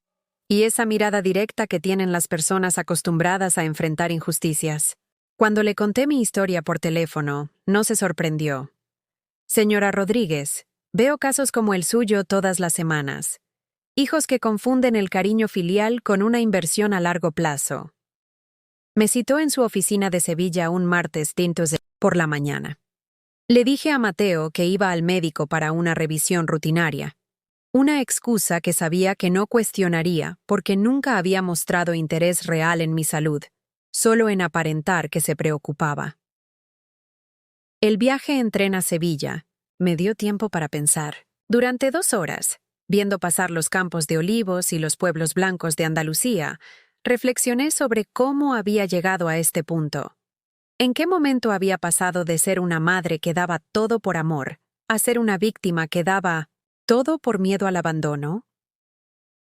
y esa mirada directa que tienen las personas acostumbradas a enfrentar injusticias. Cuando le conté mi historia por teléfono, no se sorprendió. Señora Rodríguez, veo casos como el suyo todas las semanas. Hijos que confunden el cariño filial con una inversión a largo plazo. Me citó en su oficina de Sevilla un martes por la mañana. Le dije a Mateo que iba al médico para una revisión rutinaria. Una excusa que sabía que no cuestionaría porque nunca había mostrado interés real en mi salud, solo en aparentar que se preocupaba. El viaje en tren a Sevilla me dio tiempo para pensar. Durante 2 horas, viendo pasar los campos de olivos y los pueblos blancos de Andalucía, reflexioné sobre cómo había llegado a este punto. ¿En qué momento había pasado de ser una madre que daba todo por amor a ser una víctima que daba todo por miedo al abandono?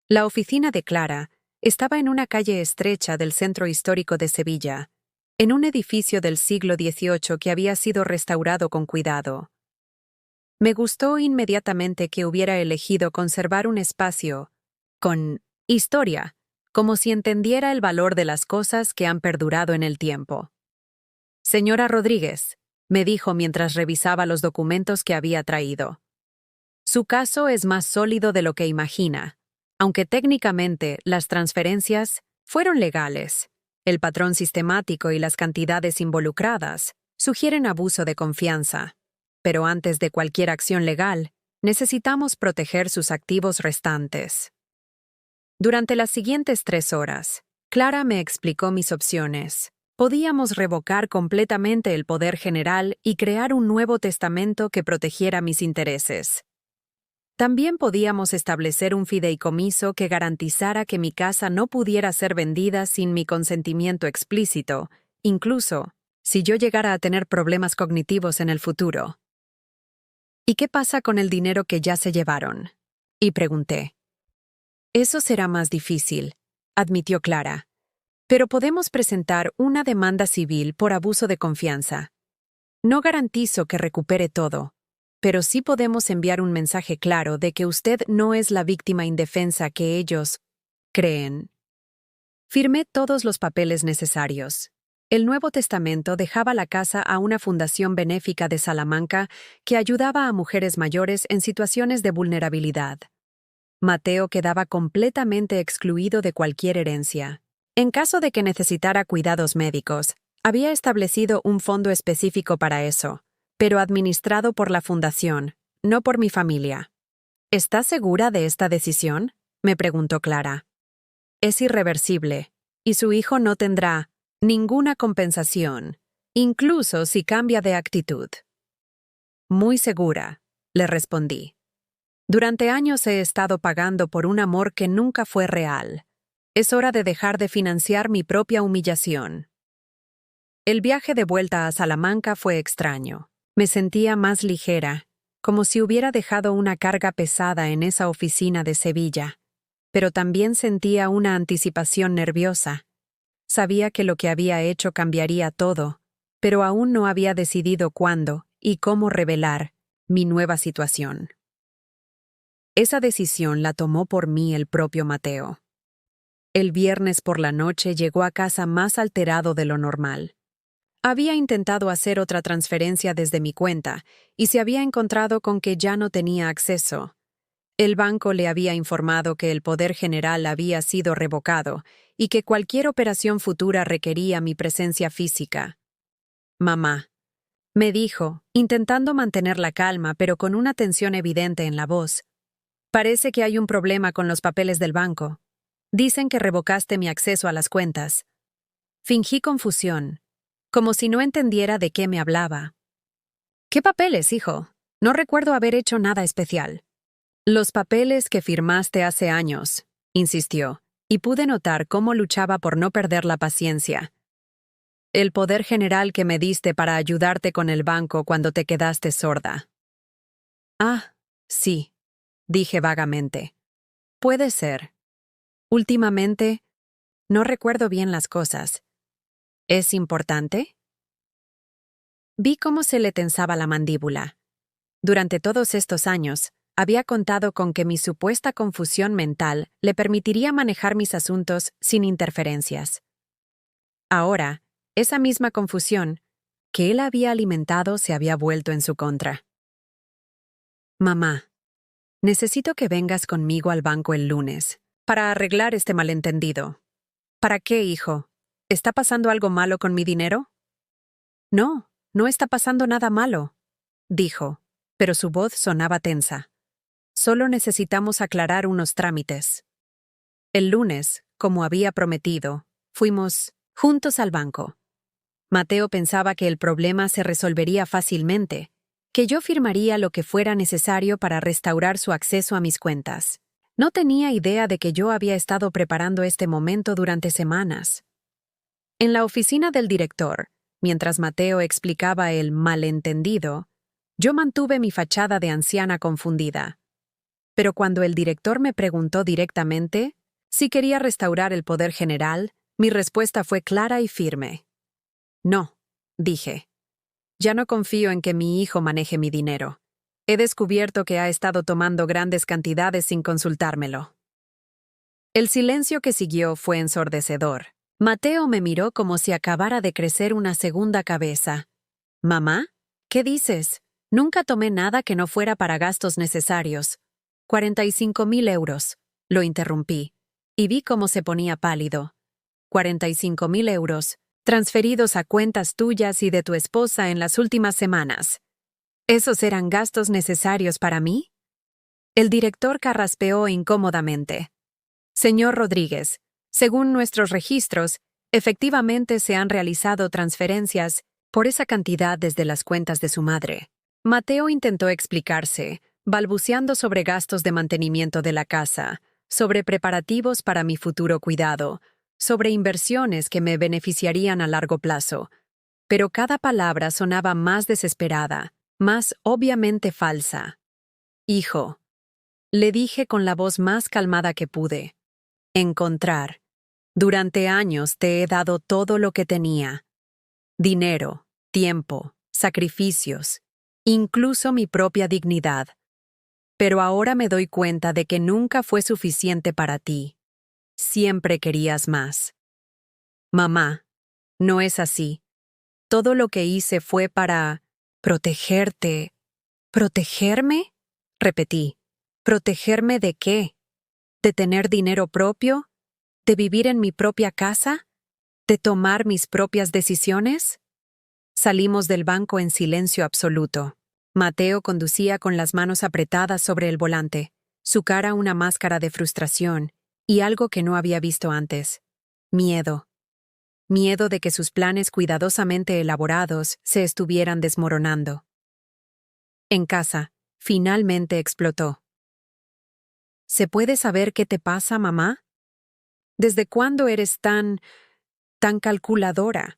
La oficina de Clara estaba en una calle estrecha del centro histórico de Sevilla, en un edificio del siglo XVIII que había sido restaurado con cuidado. Me gustó inmediatamente que hubiera elegido conservar un espacio con historia, como si entendiera el valor de las cosas que han perdurado en el tiempo. Señora Rodríguez, me dijo mientras revisaba los documentos que había traído. Su caso es más sólido de lo que imagina, aunque técnicamente las transferencias fueron legales. El patrón sistemático y las cantidades involucradas sugieren abuso de confianza. Pero antes de cualquier acción legal, necesitamos proteger sus activos restantes. Durante las siguientes 3 horas, Clara me explicó mis opciones. Podíamos revocar completamente el poder general y crear un nuevo testamento que protegiera mis intereses. También podíamos establecer un fideicomiso que garantizara que mi casa no pudiera ser vendida sin mi consentimiento explícito, incluso si yo llegara a tener problemas cognitivos en el futuro. ¿Y qué pasa con el dinero que ya se llevaron? Y pregunté. Eso será más difícil, admitió Clara. Pero podemos presentar una demanda civil por abuso de confianza. No garantizo que recupere todo, pero sí podemos enviar un mensaje claro de que usted no es la víctima indefensa que ellos creen. Firmé todos los papeles necesarios. El Nuevo Testamento dejaba la casa a una fundación benéfica de Salamanca que ayudaba a mujeres mayores en situaciones de vulnerabilidad. Mateo quedaba completamente excluido de cualquier herencia. En caso de que necesitara cuidados médicos, había establecido un fondo específico para eso, pero administrado por la fundación, no por mi familia. ¿Estás segura de esta decisión?, me preguntó Clara. Es irreversible, y su hijo no tendrá ninguna compensación, incluso si cambia de actitud. Muy segura, le respondí. Durante años he estado pagando por un amor que nunca fue real. Es hora de dejar de financiar mi propia humillación. El viaje de vuelta a Salamanca fue extraño. Me sentía más ligera, como si hubiera dejado una carga pesada en esa oficina de Sevilla, pero también sentía una anticipación nerviosa. Sabía que lo que había hecho cambiaría todo, pero aún no había decidido cuándo y cómo revelar mi nueva situación. Esa decisión la tomó por mí el propio Mateo. El viernes por la noche llegó a casa más alterado de lo normal. Había intentado hacer otra transferencia desde mi cuenta y se había encontrado con que ya no tenía acceso. El banco le había informado que el poder general había sido revocado y que cualquier operación futura requería mi presencia física. Mamá, me dijo, intentando mantener la calma pero con una tensión evidente en la voz. Parece que hay un problema con los papeles del banco. Dicen que revocaste mi acceso a las cuentas. Fingí confusión, como si no entendiera de qué me hablaba. ¿Qué papeles, hijo? No recuerdo haber hecho nada especial. Los papeles que firmaste hace años, insistió, y pude notar cómo luchaba por no perder la paciencia. El poder general que me diste para ayudarte con el banco cuando te quedaste sorda. Ah, sí, dije vagamente. Puede ser. Últimamente, no recuerdo bien las cosas. ¿Es importante? Vi cómo se le tensaba la mandíbula. Durante todos estos años, había contado con que mi supuesta confusión mental le permitiría manejar mis asuntos sin interferencias. Ahora, esa misma confusión que él había alimentado se había vuelto en su contra. Mamá, necesito que vengas conmigo al banco el lunes para arreglar este malentendido. ¿Para qué, hijo? ¿Está pasando algo malo con mi dinero? No, no está pasando nada malo, dijo, pero su voz sonaba tensa. Solo necesitamos aclarar unos trámites. El lunes, como había prometido, fuimos juntos al banco. Mateo pensaba que el problema se resolvería fácilmente, que yo firmaría lo que fuera necesario para restaurar su acceso a mis cuentas. No tenía idea de que yo había estado preparando este momento durante semanas. En la oficina del director, mientras Mateo explicaba el malentendido, yo mantuve mi fachada de anciana confundida. Pero cuando el director me preguntó directamente si quería restaurar el poder general, mi respuesta fue clara y firme. No, dije. Ya no confío en que mi hijo maneje mi dinero. He descubierto que ha estado tomando grandes cantidades sin consultármelo. El silencio que siguió fue ensordecedor. Mateo me miró como si acabara de crecer una segunda cabeza. «¿Mamá? ¿Qué dices? Nunca tomé nada que no fuera para gastos necesarios. 45.000 euros», lo interrumpí, y vi cómo se ponía pálido. 45.000 euros, transferidos a cuentas tuyas y de tu esposa en las últimas semanas. ¿Esos eran gastos necesarios para mí? El director carraspeó incómodamente. Señor Rodríguez, según nuestros registros, efectivamente se han realizado transferencias por esa cantidad desde las cuentas de su madre. Mateo intentó explicarse, balbuceando sobre gastos de mantenimiento de la casa, sobre preparativos para mi futuro cuidado, sobre inversiones que me beneficiarían a largo plazo. Pero cada palabra sonaba más desesperada, más obviamente falsa. «Hijo», le dije con la voz más calmada que pude, «encontrar. Durante años te he dado todo lo que tenía. Dinero, tiempo, sacrificios, incluso mi propia dignidad. Pero ahora me doy cuenta de que nunca fue suficiente para ti. Siempre querías más. Mamá, no es así. Todo lo que hice fue para protegerte». «¿Protegerme?», repetí. «¿Protegerme de qué? ¿De tener dinero propio? ¿De vivir en mi propia casa? ¿De tomar mis propias decisiones?» Salimos del banco en silencio absoluto. Mateo conducía con las manos apretadas sobre el volante, su cara una máscara de frustración y algo que no había visto antes. Miedo. Miedo de que sus planes cuidadosamente elaborados se estuvieran desmoronando. En casa, finalmente explotó. «¿Se puede saber qué te pasa, mamá? ¿Desde cuándo eres tan calculadora?»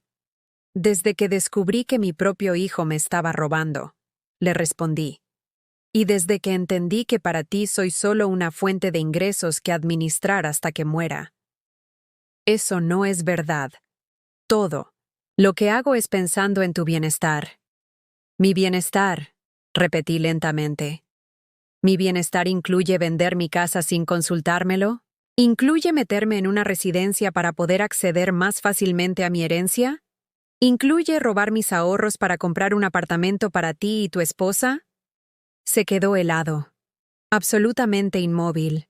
«Desde que descubrí que mi propio hijo me estaba robando», le respondí. «Y desde que entendí que para ti soy solo una fuente de ingresos que administrar hasta que muera». «Eso no es verdad. Todo. Lo que hago es pensando en tu bienestar». «Mi bienestar», repetí lentamente. ¿Mi bienestar incluye vender mi casa sin consultármelo? ¿Incluye meterme en una residencia para poder acceder más fácilmente a mi herencia? ¿Incluye robar mis ahorros para comprar un apartamento para ti y tu esposa? Se quedó helado, absolutamente inmóvil.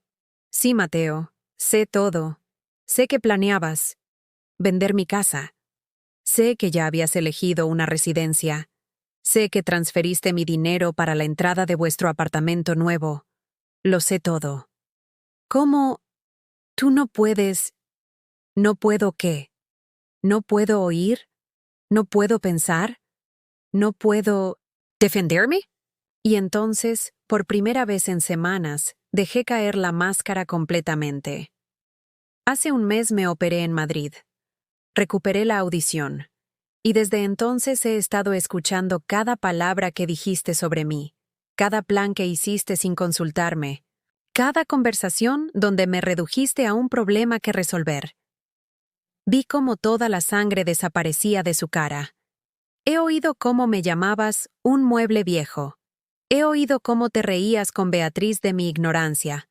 Sí, Mateo, sé todo. Sé que planeabas vender mi casa. Sé que ya habías elegido una residencia. Sé que transferiste mi dinero para la entrada de vuestro apartamento nuevo. Lo sé todo. ¿Cómo? ¿Tú no puedes? ¿No puedo qué? ¿No puedo oír? ¿No puedo pensar? ¿No puedo defenderme? Y entonces, por primera vez en semanas, dejé caer la máscara completamente. Hace un mes me operé en Madrid. Recuperé la audición. Y desde entonces he estado escuchando cada palabra que dijiste sobre mí, cada plan que hiciste sin consultarme, cada conversación donde me redujiste a un problema que resolver. Vi cómo toda la sangre desaparecía de su cara. He oído cómo me llamabas un mueble viejo. He oído cómo te reías con Beatriz de mi ignorancia.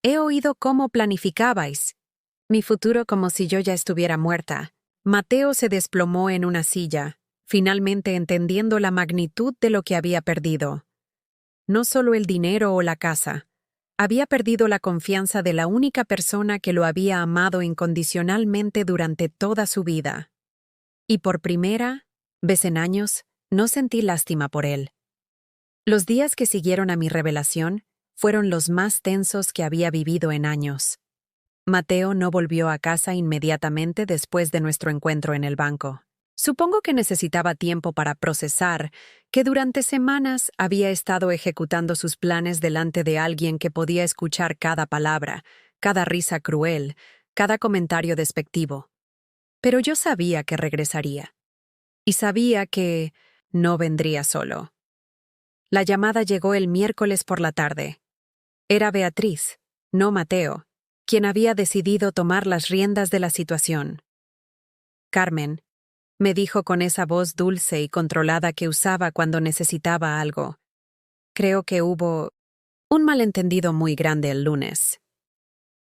He oído cómo planificabais mi futuro como si yo ya estuviera muerta. Mateo se desplomó en una silla, finalmente entendiendo la magnitud de lo que había perdido. No solo el dinero o la casa. Había perdido la confianza de la única persona que lo había amado incondicionalmente durante toda su vida. Y por primera vez en años, no sentí lástima por él. Los días que siguieron a mi revelación fueron los más tensos que había vivido en años. Mateo no volvió a casa inmediatamente después de nuestro encuentro en el banco. Supongo que necesitaba tiempo para procesar que durante semanas había estado ejecutando sus planes delante de alguien que podía escuchar cada palabra, cada risa cruel, cada comentario despectivo. Pero yo sabía que regresaría. Y sabía que no vendría solo. La llamada llegó el miércoles por la tarde. Era Beatriz, no Mateo, quien había decidido tomar las riendas de la situación. Carmen, me dijo con esa voz dulce y controlada que usaba cuando necesitaba algo. Creo que hubo un malentendido muy grande el lunes.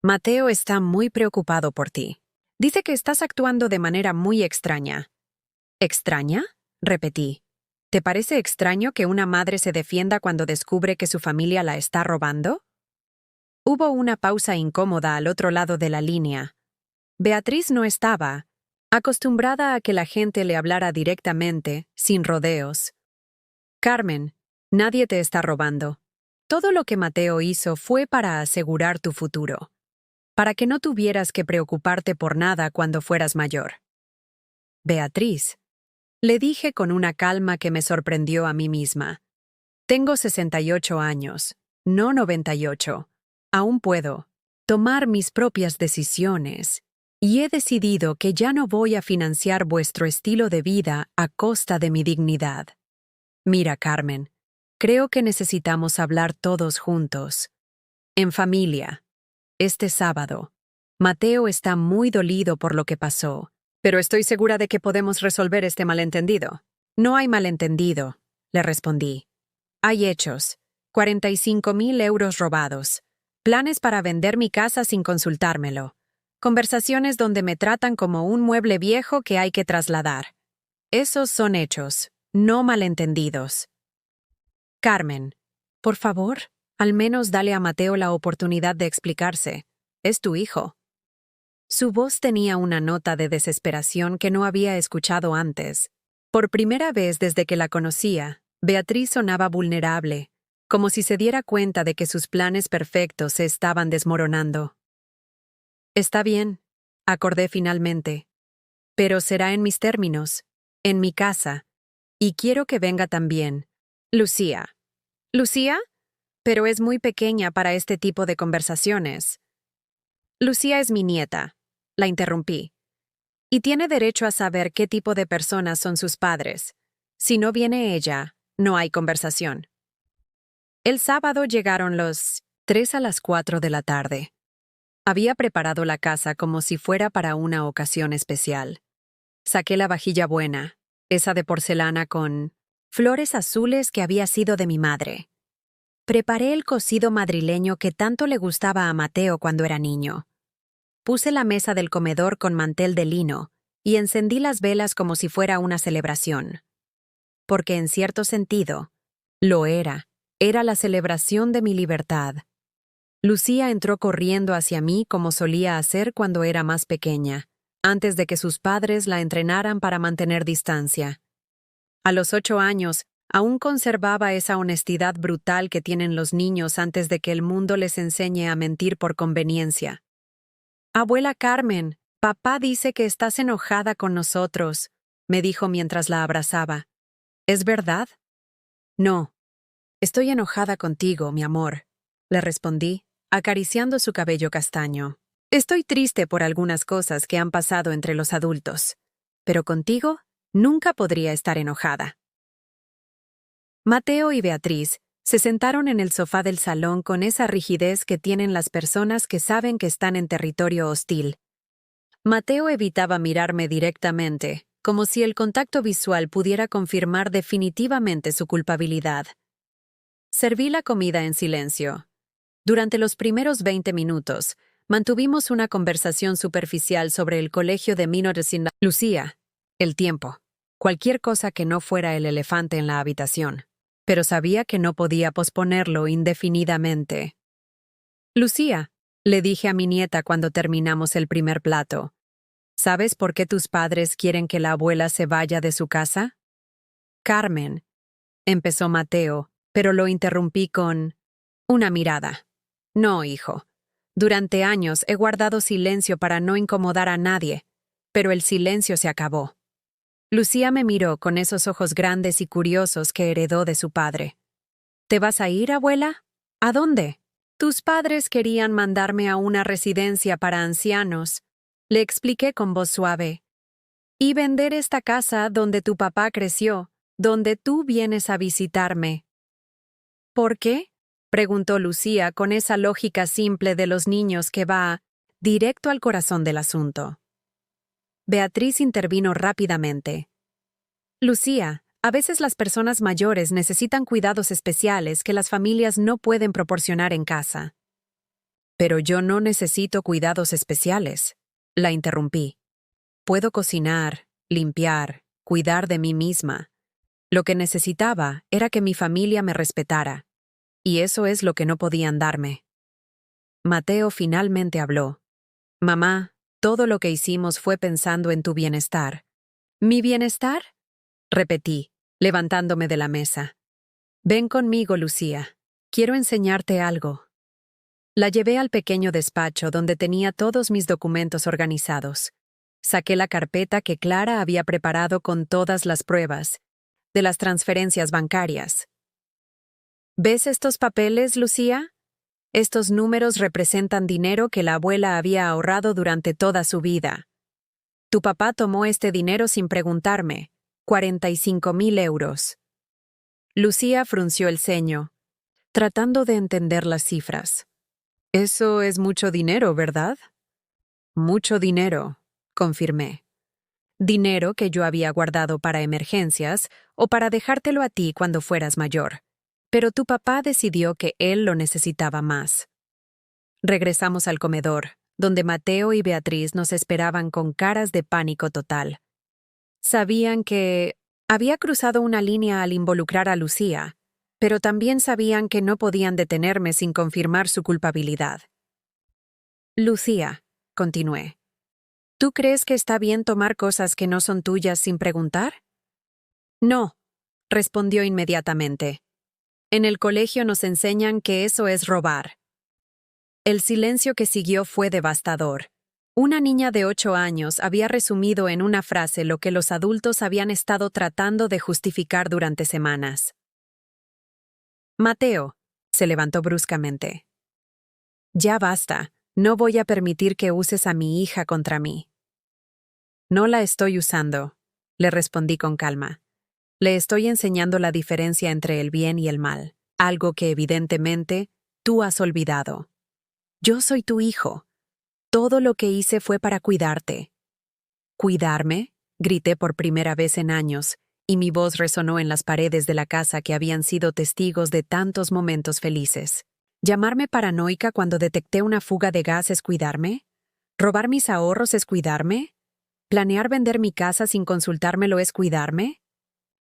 Mateo está muy preocupado por ti. Dice que estás actuando de manera muy extraña. ¿Extraña? Repetí. ¿Te parece extraño que una madre se defienda cuando descubre que su familia la está robando? Hubo una pausa incómoda al otro lado de la línea. Beatriz no estaba, acostumbrada a que la gente le hablara directamente, sin rodeos. Carmen, nadie te está robando. Todo lo que Mateo hizo fue para asegurar tu futuro, para que no tuvieras que preocuparte por nada cuando fueras mayor. Beatriz, le dije con una calma que me sorprendió a mí misma. Tengo 68 años, no 98. Aún puedo tomar mis propias decisiones. Y he decidido que ya no voy a financiar vuestro estilo de vida a costa de mi dignidad. Mira, Carmen, creo que necesitamos hablar todos juntos. En familia. Este sábado. Mateo está muy dolido por lo que pasó, pero estoy segura de que podemos resolver este malentendido. No hay malentendido, le respondí. Hay hechos. 45.000 euros robados. Planes para vender mi casa sin consultármelo. Conversaciones donde me tratan como un mueble viejo que hay que trasladar. Esos son hechos, no malentendidos. Carmen, por favor, al menos dale a Mateo la oportunidad de explicarse. Es tu hijo. Su voz tenía una nota de desesperación que no había escuchado antes. Por primera vez desde que la conocía, Beatriz sonaba vulnerable, como si se diera cuenta de que sus planes perfectos se estaban desmoronando. Está bien, acordé finalmente. Pero será en mis términos, en mi casa. Y quiero que venga también. Lucía. ¿Lucía? Pero es muy pequeña para este tipo de conversaciones. Lucía es mi nieta. La interrumpí. Y tiene derecho a saber qué tipo de personas son sus padres. Si no viene ella, no hay conversación. El sábado llegaron los 3 a las 4 de la tarde. Había preparado la casa como si fuera para una ocasión especial. Saqué la vajilla buena, esa de porcelana con flores azules que había sido de mi madre. Preparé el cocido madrileño que tanto le gustaba a Mateo cuando era niño. Puse la mesa del comedor con mantel de lino y encendí las velas como si fuera una celebración. Porque en cierto sentido, lo era. Era la celebración de mi libertad. Lucía entró corriendo hacia mí como solía hacer cuando era más pequeña, antes de que sus padres la entrenaran para mantener distancia. A los 8 años, aún conservaba esa honestidad brutal que tienen los niños antes de que el mundo les enseñe a mentir por conveniencia. «Abuela Carmen, papá dice que estás enojada con nosotros», me dijo mientras la abrazaba. «¿Es verdad?» «No. Estoy enojada contigo, mi amor», le respondí, acariciando su cabello castaño. «Estoy triste por algunas cosas que han pasado entre los adultos, pero contigo nunca podría estar enojada». Mateo y Beatriz se sentaron en el sofá del salón con esa rigidez que tienen las personas que saben que están en territorio hostil. Mateo evitaba mirarme directamente, como si el contacto visual pudiera confirmar definitivamente su culpabilidad. Serví la comida en silencio. Durante los primeros 20 minutos, mantuvimos una conversación superficial sobre el colegio de menores sin Lucía, el tiempo, cualquier cosa que no fuera el elefante en la habitación. Pero sabía que no podía posponerlo indefinidamente. «Lucía», le dije a mi nieta cuando terminamos el primer plato, «¿sabes por qué tus padres quieren que la abuela se vaya de su casa?» «Carmen», empezó Mateo, pero lo interrumpí con una mirada. «No, hijo. Durante años he guardado silencio para no incomodar a nadie, pero el silencio se acabó». Lucía me miró con esos ojos grandes y curiosos que heredó de su padre. «¿Te vas a ir, abuela? ¿A dónde?» «Tus padres querían mandarme a una residencia para ancianos», le expliqué con voz suave. «Y vender esta casa donde tu papá creció, donde tú vienes a visitarme». «¿Por qué?», preguntó Lucía con esa lógica simple de los niños que va directo al corazón del asunto. Beatriz intervino rápidamente. «Lucía, a veces las personas mayores necesitan cuidados especiales que las familias no pueden proporcionar en casa». «Pero yo no necesito cuidados especiales», la interrumpí. «Puedo cocinar, limpiar, cuidar de mí misma. Lo que necesitaba era que mi familia me respetara, y eso es lo que no podían darme». Mateo finalmente habló. «Mamá, todo lo que hicimos fue pensando en tu bienestar». «¿Mi bienestar?», repetí, levantándome de la mesa. «Ven conmigo, Lucía. Quiero enseñarte algo». La llevé al pequeño despacho donde tenía todos mis documentos organizados. Saqué la carpeta que Clara había preparado con todas las pruebas, de las transferencias bancarias. «¿Ves estos papeles, Lucía? Estos números representan dinero que la abuela había ahorrado durante toda su vida. Tu papá tomó este dinero sin preguntarme, 45.000 euros». Lucía frunció el ceño, tratando de entender las cifras. «Eso es mucho dinero, ¿verdad?» «Mucho dinero», confirmé. «Dinero que yo había guardado para emergencias o para dejártelo a ti cuando fueras mayor. Pero tu papá decidió que él lo necesitaba más». Regresamos al comedor, donde Mateo y Beatriz nos esperaban con caras de pánico total. Sabían que había cruzado una línea al involucrar a Lucía, pero también sabían que no podían detenerme sin confirmar su culpabilidad. «Lucía», continué, «¿tú crees que está bien tomar cosas que no son tuyas sin preguntar?» «No», respondió inmediatamente. «En el colegio nos enseñan que eso es robar». El silencio que siguió fue devastador. Una niña de 8 años había resumido en una frase lo que los adultos habían estado tratando de justificar durante semanas. «Mateo», se levantó bruscamente. «Ya basta, no voy a permitir que uses a mi hija contra mí». «No la estoy usando», le respondí con calma. «Le estoy enseñando la diferencia entre el bien y el mal, algo que evidentemente tú has olvidado. Yo soy tu hijo. Todo lo que hice fue para cuidarte». «¿Cuidarme?», grité por primera vez en años, y mi voz resonó en las paredes de la casa que habían sido testigos de tantos momentos felices. ¿Llamarme paranoica cuando detecté una fuga de gas es cuidarme? ¿Robar mis ahorros es cuidarme? ¿Planear vender mi casa sin consultármelo es cuidarme?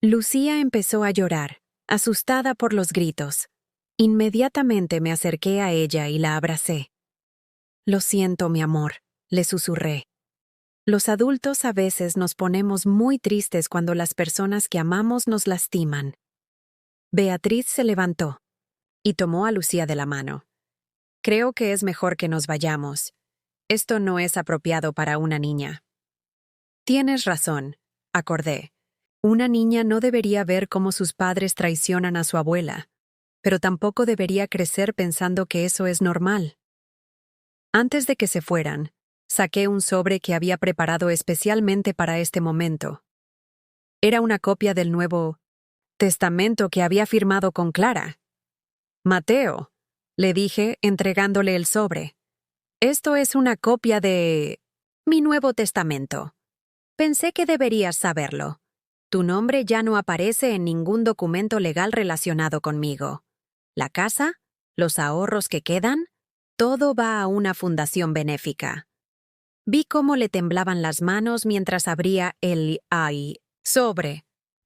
Lucía empezó a llorar, asustada por los gritos. Inmediatamente me acerqué a ella y la abracé. «Lo siento, mi amor», le susurré. Los adultos a veces nos ponemos muy tristes cuando las personas que amamos nos lastiman. Beatriz se levantó y tomó a Lucía de la mano. «Creo que es mejor que nos vayamos. Esto no es apropiado para una niña». «Tienes razón», acordé. Una niña no debería ver cómo sus padres traicionan a su abuela, pero tampoco debería crecer pensando que eso es normal. Antes de que se fueran, saqué un sobre que había preparado especialmente para este momento. Era una copia del Nuevo Testamento que había firmado con Clara. «Mateo», le dije, entregándole el sobre. «Esto es una copia de mi Nuevo Testamento. Pensé que deberías saberlo. Tu nombre ya no aparece en ningún documento legal relacionado conmigo. La casa, los ahorros que quedan, todo va a una fundación benéfica». Vi cómo le temblaban las manos mientras abría el sobre.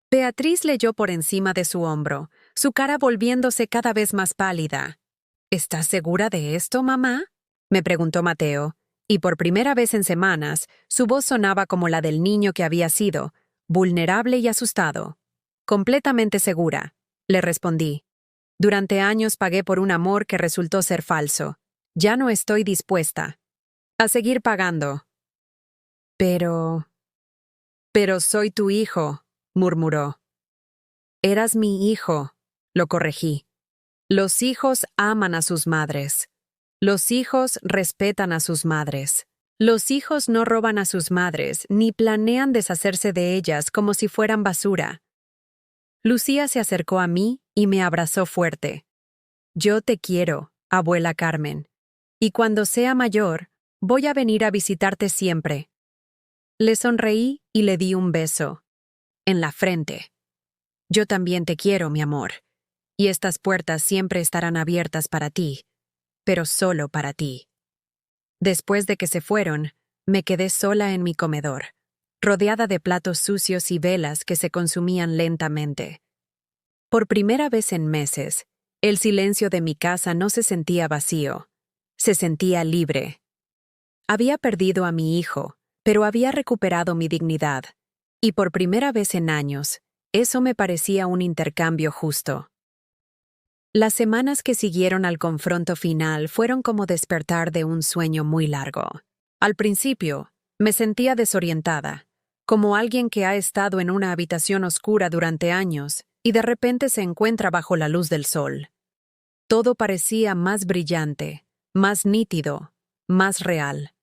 Beatriz leyó por encima de su hombro, su cara volviéndose cada vez más pálida. «¿Estás segura de esto, mamá?», me preguntó Mateo, y por primera vez en semanas, su voz sonaba como la del niño que había sido, vulnerable y asustado. «Completamente segura», le respondí. «Durante años pagué por un amor que resultó ser falso. Ya no estoy dispuesta a seguir pagando». Pero soy tu hijo», murmuró. «Eras mi hijo», lo corregí. «Los hijos aman a sus madres. Los hijos respetan a sus madres. Los hijos no roban a sus madres ni planean deshacerse de ellas como si fueran basura». Lucía se acercó a mí y me abrazó fuerte. «Yo te quiero, abuela Carmen. Y cuando sea mayor, voy a venir a visitarte siempre». Le sonreí y le di un beso. En la frente. «Yo también te quiero, mi amor. Y estas puertas siempre estarán abiertas para ti, pero solo para ti». Después de que se fueron, me quedé sola en mi comedor, rodeada de platos sucios y velas que se consumían lentamente. Por primera vez en meses, el silencio de mi casa no se sentía vacío, se sentía libre. Había perdido a mi hijo, pero había recuperado mi dignidad, y por primera vez en años, eso me parecía un intercambio justo. Las semanas que siguieron al confronto final fueron como despertar de un sueño muy largo. Al principio, me sentía desorientada, como alguien que ha estado en una habitación oscura durante años y de repente se encuentra bajo la luz del sol. Todo parecía más brillante, más nítido, más real.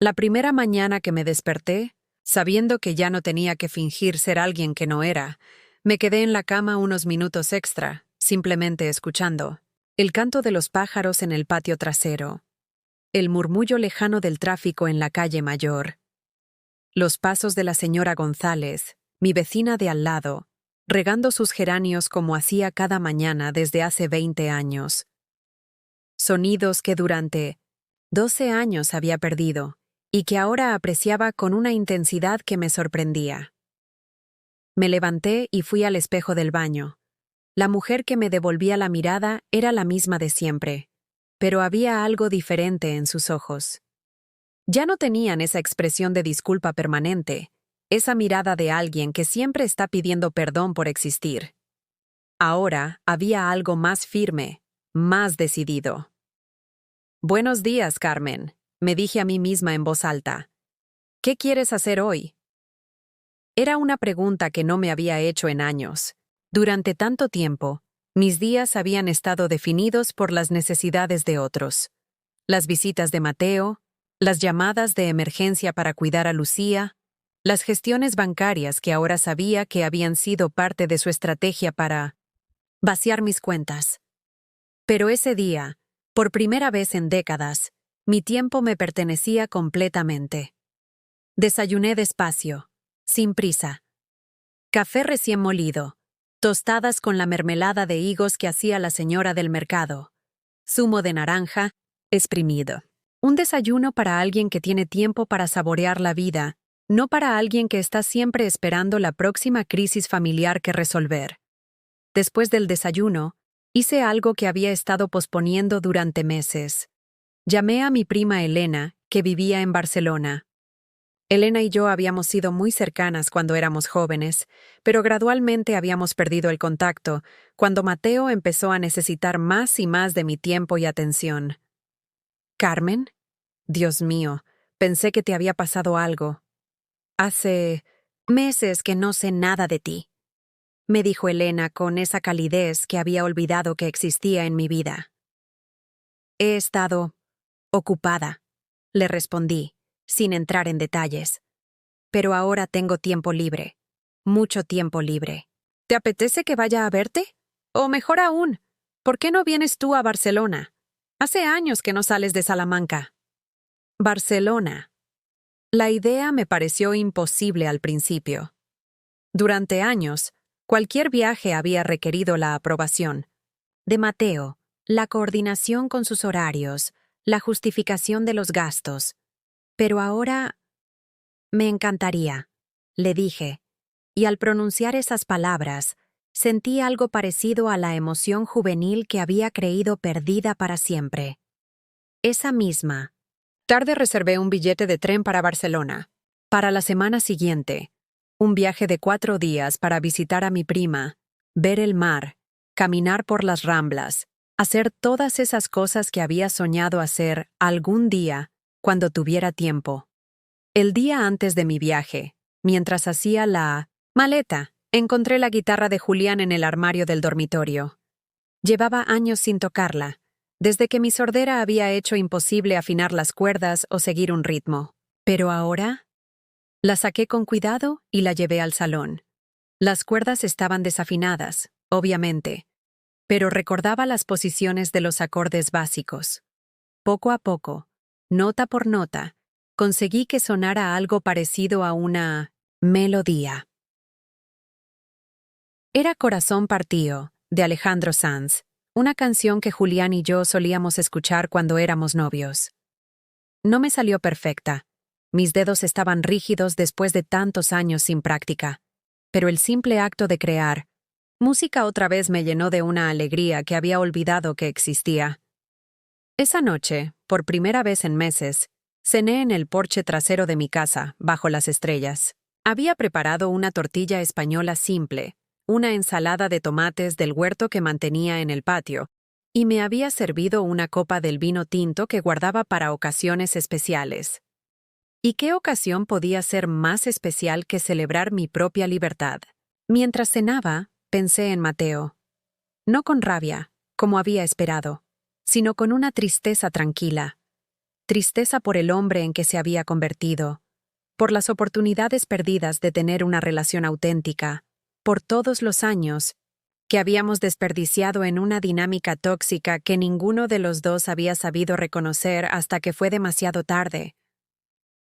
La primera mañana que me desperté, sabiendo que ya no tenía que fingir ser alguien que no era, me quedé en la cama unos minutos extra, simplemente escuchando el canto de los pájaros en el patio trasero, el murmullo lejano del tráfico en la calle mayor, los pasos de la señora González, mi vecina de al lado, regando sus geranios como hacía cada mañana desde hace 20 años. Sonidos que durante 12 años había perdido y que ahora apreciaba con una intensidad que me sorprendía. Me levanté y fui al espejo del baño. La mujer que me devolvía la mirada era la misma de siempre, pero había algo diferente en sus ojos. Ya no tenían esa expresión de disculpa permanente, esa mirada de alguien que siempre está pidiendo perdón por existir. Ahora había algo más firme, más decidido. «Buenos días, Carmen», me dije a mí misma en voz alta. «¿Qué quieres hacer hoy?». Era una pregunta que no me había hecho en años. Durante tanto tiempo, mis días habían estado definidos por las necesidades de otros. Las visitas de Mateo, las llamadas de emergencia para cuidar a Lucía, las gestiones bancarias que ahora sabía que habían sido parte de su estrategia para vaciar mis cuentas. Pero ese día, por primera vez en décadas, mi tiempo me pertenecía completamente. Desayuné despacio, sin prisa. café recién molido, tostadas con la mermelada de higos que hacía la señora del mercado, zumo de naranja, exprimido. Un desayuno para alguien que tiene tiempo para saborear la vida, no para alguien que está siempre esperando la próxima crisis familiar que resolver. Después del desayuno, hice algo que había estado posponiendo durante meses. Llamé a mi prima Elena, que vivía en Barcelona. Elena y yo habíamos sido muy cercanas cuando éramos jóvenes, pero gradualmente habíamos perdido el contacto cuando Mateo empezó a necesitar más y más de mi tiempo y atención. ¿Carmen? Dios mío, pensé que te había pasado algo. Hace meses que no sé nada de ti, me dijo Elena con esa calidez que había olvidado que existía en mi vida. He estado ocupada, le respondí, sin entrar en detalles. Pero ahora tengo tiempo libre, mucho tiempo libre. ¿Te apetece que vaya a verte? O mejor aún, ¿por qué no vienes tú a Barcelona? Hace años que no sales de Salamanca. Barcelona. La idea me pareció imposible al principio. Durante años, cualquier viaje había requerido la aprobación de Mateo, la coordinación con sus horarios, la justificación de los gastos. Pero ahora me encantaría, le dije, y al pronunciar esas palabras, sentí algo parecido a la emoción juvenil que había creído perdida para siempre. Esa misma tarde reservé un billete de tren para Barcelona. Para la semana siguiente, un viaje de 4 días para visitar a mi prima, ver el mar, caminar por las Ramblas, hacer todas esas cosas que había soñado hacer algún día cuando tuviera tiempo. El día antes de mi viaje, mientras hacía la maleta, encontré la guitarra de Julián en el armario del dormitorio. Llevaba años sin tocarla, desde que mi sordera había hecho imposible afinar las cuerdas o seguir un ritmo. Pero ahora, la saqué con cuidado y la llevé al salón. Las cuerdas estaban desafinadas, obviamente, pero recordaba las posiciones de los acordes básicos. Poco a poco, nota por nota, conseguí que sonara algo parecido a una melodía. Era Corazón Partío, de Alejandro Sanz, una canción que Julián y yo solíamos escuchar cuando éramos novios. No me salió perfecta. Mis dedos estaban rígidos después de tantos años sin práctica. Pero el simple acto de crear música otra vez me llenó de una alegría que había olvidado que existía. Esa noche, por primera vez en meses, cené en el porche trasero de mi casa, bajo las estrellas. Había preparado una tortilla española simple, una ensalada de tomates del huerto que mantenía en el patio, y me había servido una copa del vino tinto que guardaba para ocasiones especiales. ¿Y qué ocasión podía ser más especial que celebrar mi propia libertad? Mientras cenaba, pensé en Mateo. No con rabia, como había esperado, sino con una tristeza tranquila. Tristeza por el hombre en que se había convertido, por las oportunidades perdidas de tener una relación auténtica, por todos los años que habíamos desperdiciado en una dinámica tóxica que ninguno de los dos había sabido reconocer hasta que fue demasiado tarde.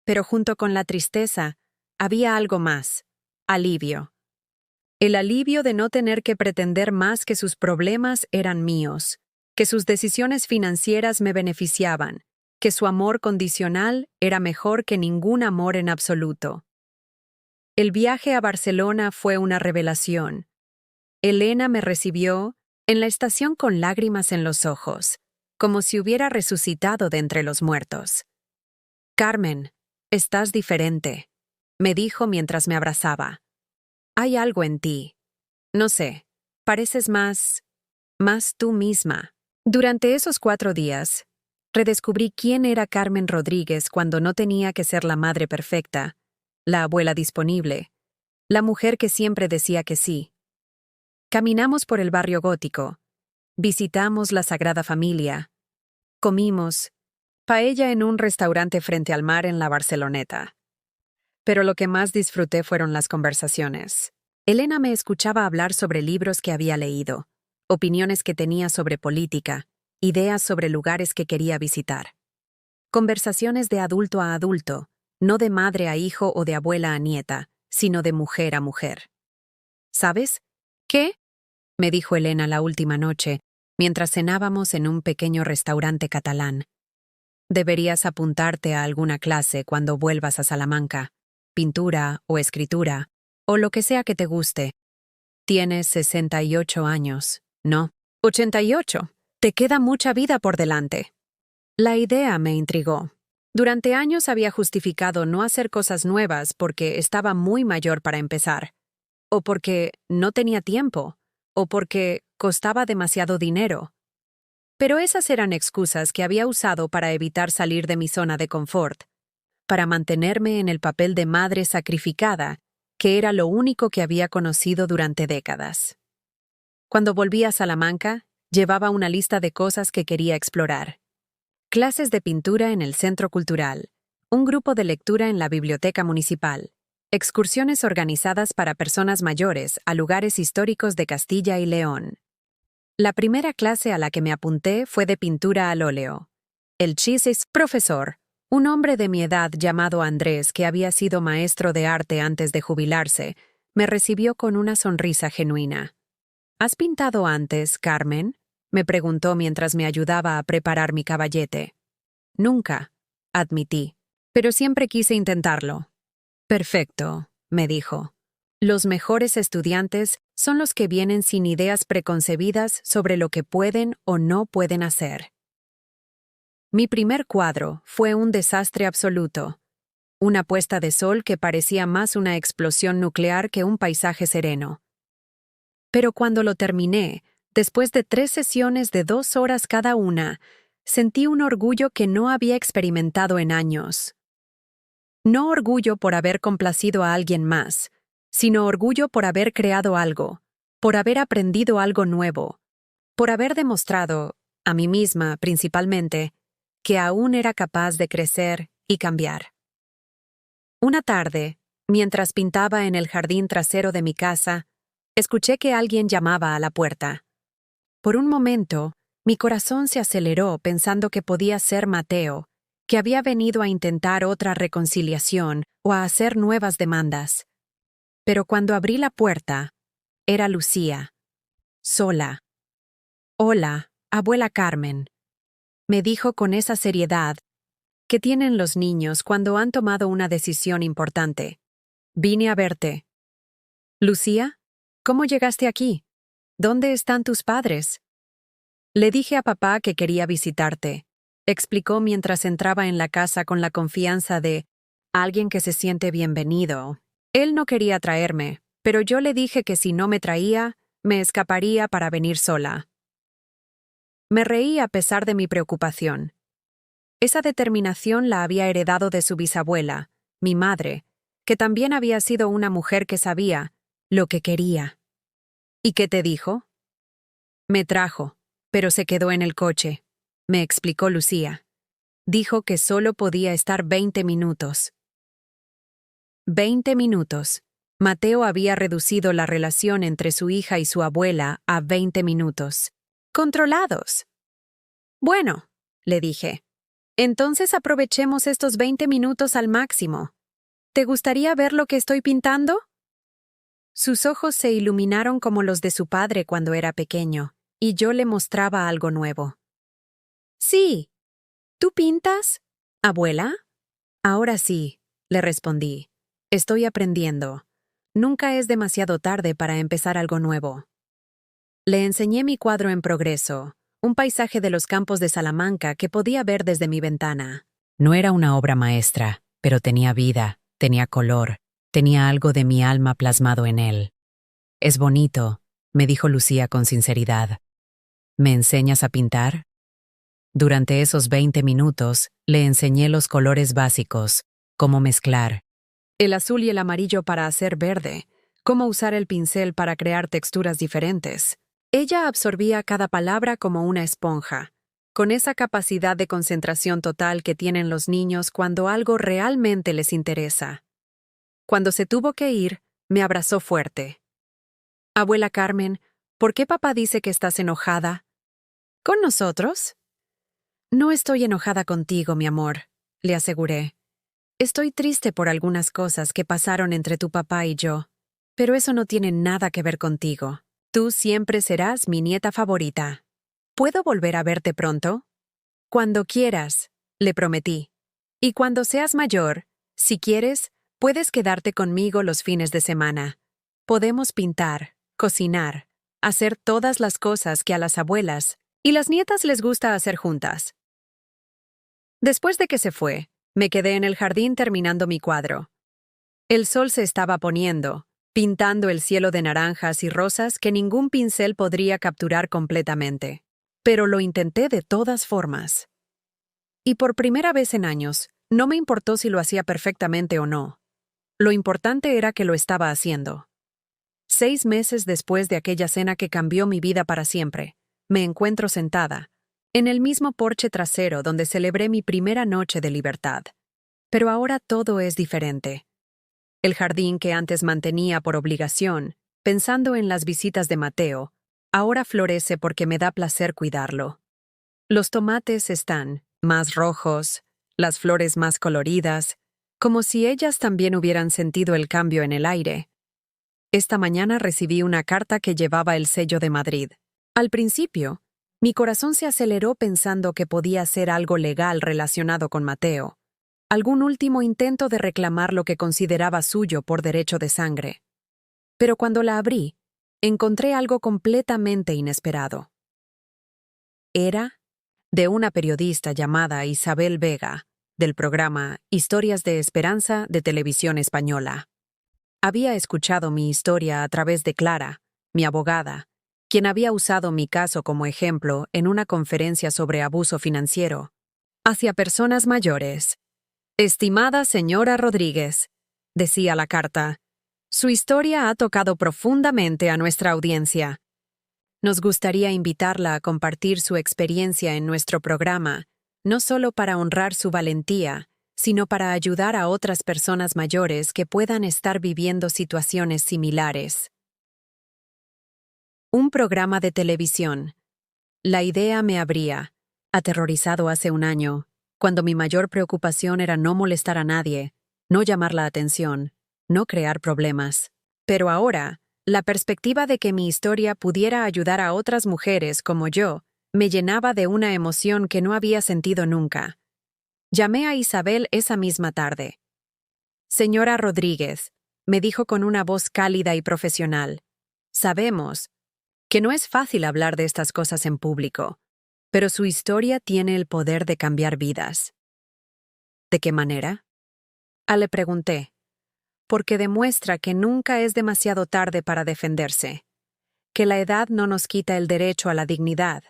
Pero junto con la tristeza, había algo más: alivio. El alivio de no tener que pretender más que sus problemas eran míos, que sus decisiones financieras me beneficiaban, que su amor condicional era mejor que ningún amor en absoluto. El viaje a Barcelona fue una revelación. Elena me recibió en la estación con lágrimas en los ojos, como si hubiera resucitado de entre los muertos. «Carmen, estás diferente», me dijo mientras me abrazaba. «Hay algo en ti. No sé, pareces más tú misma». Durante esos 4 días, redescubrí quién era Carmen Rodríguez cuando no tenía que ser la madre perfecta, la abuela disponible, la mujer que siempre decía que sí. Caminamos por el barrio gótico, visitamos la Sagrada Familia, comimos paella en un restaurante frente al mar en la Barceloneta. Pero lo que más disfruté fueron las conversaciones. Elena me escuchaba hablar sobre libros que había leído, opiniones que tenía sobre política, ideas sobre lugares que quería visitar. Conversaciones de adulto a adulto, no de madre a hijo o de abuela a nieta, sino de mujer a mujer. ¿Sabes? ¿Qué? Me dijo Elena la última noche, mientras cenábamos en un pequeño restaurante catalán. Deberías apuntarte a alguna clase cuando vuelvas a Salamanca, pintura o escritura, o lo que sea que te guste. Tienes 68 años, ¿no? 88. Te queda mucha vida por delante. La idea me intrigó. Durante años había justificado no hacer cosas nuevas porque estaba muy mayor para empezar, o porque no tenía tiempo, o porque costaba demasiado dinero. Pero esas eran excusas que había usado para evitar salir de mi zona de confort, para mantenerme en el papel de madre sacrificada, que era lo único que había conocido durante décadas. Cuando volví a Salamanca, llevaba una lista de cosas que quería explorar. Clases de pintura en el Centro Cultural, un grupo de lectura en la Biblioteca Municipal, excursiones organizadas para personas mayores a lugares históricos de Castilla y León. La primera clase a la que me apunté fue de pintura al óleo. El profesor, un hombre de mi edad llamado Andrés que había sido maestro de arte antes de jubilarse, me recibió con una sonrisa genuina. ¿Has pintado antes, Carmen?, me preguntó mientras me ayudaba a preparar mi caballete. Nunca, admití, pero siempre quise intentarlo. Perfecto, me dijo. Los mejores estudiantes son los que vienen sin ideas preconcebidas sobre lo que pueden o no pueden hacer. Mi primer cuadro fue un desastre absoluto. Una puesta de sol que parecía más una explosión nuclear que un paisaje sereno. Pero cuando lo terminé, después de 3 sesiones de 2 horas cada una, sentí un orgullo que no había experimentado en años. No orgullo por haber complacido a alguien más, sino orgullo por haber creado algo, por haber aprendido algo nuevo, por haber demostrado, a mí misma principalmente, que aún era capaz de crecer y cambiar. Una tarde, mientras pintaba en el jardín trasero de mi casa, escuché que alguien llamaba a la puerta. Por un momento, mi corazón se aceleró pensando que podía ser Mateo, que había venido a intentar otra reconciliación o a hacer nuevas demandas. Pero cuando abrí la puerta, era Lucía, sola. «Hola, abuela Carmen», me dijo con esa seriedad que tienen los niños cuando han tomado una decisión importante. «Vine a verte». «Lucía, ¿cómo llegaste aquí? ¿Dónde están tus padres?» «Le dije a papá que quería visitarte», explicó mientras entraba en la casa con la confianza de alguien que se siente bienvenido. Él no quería traerme, pero yo le dije que si no me traía, me escaparía para venir sola. Me reí a pesar de mi preocupación. Esa determinación la había heredado de su bisabuela, mi madre, que también había sido una mujer que sabía lo que quería. ¿Y qué te dijo? Me trajo, pero se quedó en el coche, me explicó Lucía. Dijo que solo podía estar 20 minutos. 20 minutos. Mateo había reducido la relación entre su hija y su abuela a 20 minutos. Controlados. Bueno, le dije. Entonces aprovechemos estos 20 minutos al máximo. ¿Te gustaría ver lo que estoy pintando? Sus ojos se iluminaron como los de su padre cuando era pequeño, y yo le mostraba algo nuevo. Sí. ¿Tú pintas, abuela? Ahora sí, le respondí. Estoy aprendiendo. Nunca es demasiado tarde para empezar algo nuevo. Le enseñé mi cuadro en progreso, un paisaje de los campos de Salamanca que podía ver desde mi ventana. No era una obra maestra, pero tenía vida, tenía color, tenía algo de mi alma plasmado en él. Es bonito, me dijo Lucía con sinceridad. ¿Me enseñas a pintar? Durante esos 20 minutos, le enseñé los colores básicos, cómo mezclar el azul y el amarillo para hacer verde, cómo usar el pincel para crear texturas diferentes. Ella absorbía cada palabra como una esponja, con esa capacidad de concentración total que tienen los niños cuando algo realmente les interesa. Cuando se tuvo que ir, me abrazó fuerte. Abuela Carmen, ¿por qué papá dice que estás enojada? ¿Con nosotros? No estoy enojada contigo, mi amor, le aseguré. Estoy triste por algunas cosas que pasaron entre tu papá y yo. Pero eso no tiene nada que ver contigo. Tú siempre serás mi nieta favorita. ¿Puedo volver a verte pronto? Cuando quieras, le prometí. Y cuando seas mayor, si quieres, puedes quedarte conmigo los fines de semana. Podemos pintar, cocinar, hacer todas las cosas que a las abuelas y las nietas les gusta hacer juntas. Después de que se fue, me quedé en el jardín terminando mi cuadro. El sol se estaba poniendo, pintando el cielo de naranjas y rosas que ningún pincel podría capturar completamente. Pero lo intenté de todas formas. Y por primera vez en años, no me importó si lo hacía perfectamente o no. Lo importante era que lo estaba haciendo. 6 meses después de aquella cena que cambió mi vida para siempre, me encuentro sentada, en el mismo porche trasero donde celebré mi primera noche de libertad. Pero ahora todo es diferente. El jardín que antes mantenía por obligación, pensando en las visitas de Mateo, ahora florece porque me da placer cuidarlo. Los tomates están más rojos, las flores más coloridas, como si ellas también hubieran sentido el cambio en el aire. Esta mañana recibí una carta que llevaba el sello de Madrid. Al principio, mi corazón se aceleró pensando que podía ser algo legal relacionado con Mateo, algún último intento de reclamar lo que consideraba suyo por derecho de sangre. Pero cuando la abrí, encontré algo completamente inesperado. Era de una periodista llamada Isabel Vega, del programa Historias de Esperanza de Televisión Española. Había escuchado mi historia a través de Clara, mi abogada, quien había usado mi caso como ejemplo en una conferencia sobre abuso financiero hacia personas mayores. Estimada señora Rodríguez, decía la carta, su historia ha tocado profundamente a nuestra audiencia. Nos gustaría invitarla a compartir su experiencia en nuestro programa, no solo para honrar su valentía, sino para ayudar a otras personas mayores que puedan estar viviendo situaciones similares. Un programa de televisión. La idea me habría aterrorizado hace un año, cuando mi mayor preocupación era no molestar a nadie, no llamar la atención, no crear problemas. Pero ahora, la perspectiva de que mi historia pudiera ayudar a otras mujeres como yo me llenaba de una emoción que no había sentido nunca. Llamé a Isabel esa misma tarde. Señora Rodríguez, me dijo con una voz cálida y profesional, sabemos que no es fácil hablar de estas cosas en público, pero su historia tiene el poder de cambiar vidas. ¿De qué manera? Le pregunté. Porque demuestra que nunca es demasiado tarde para defenderse, que la edad no nos quita el derecho a la dignidad,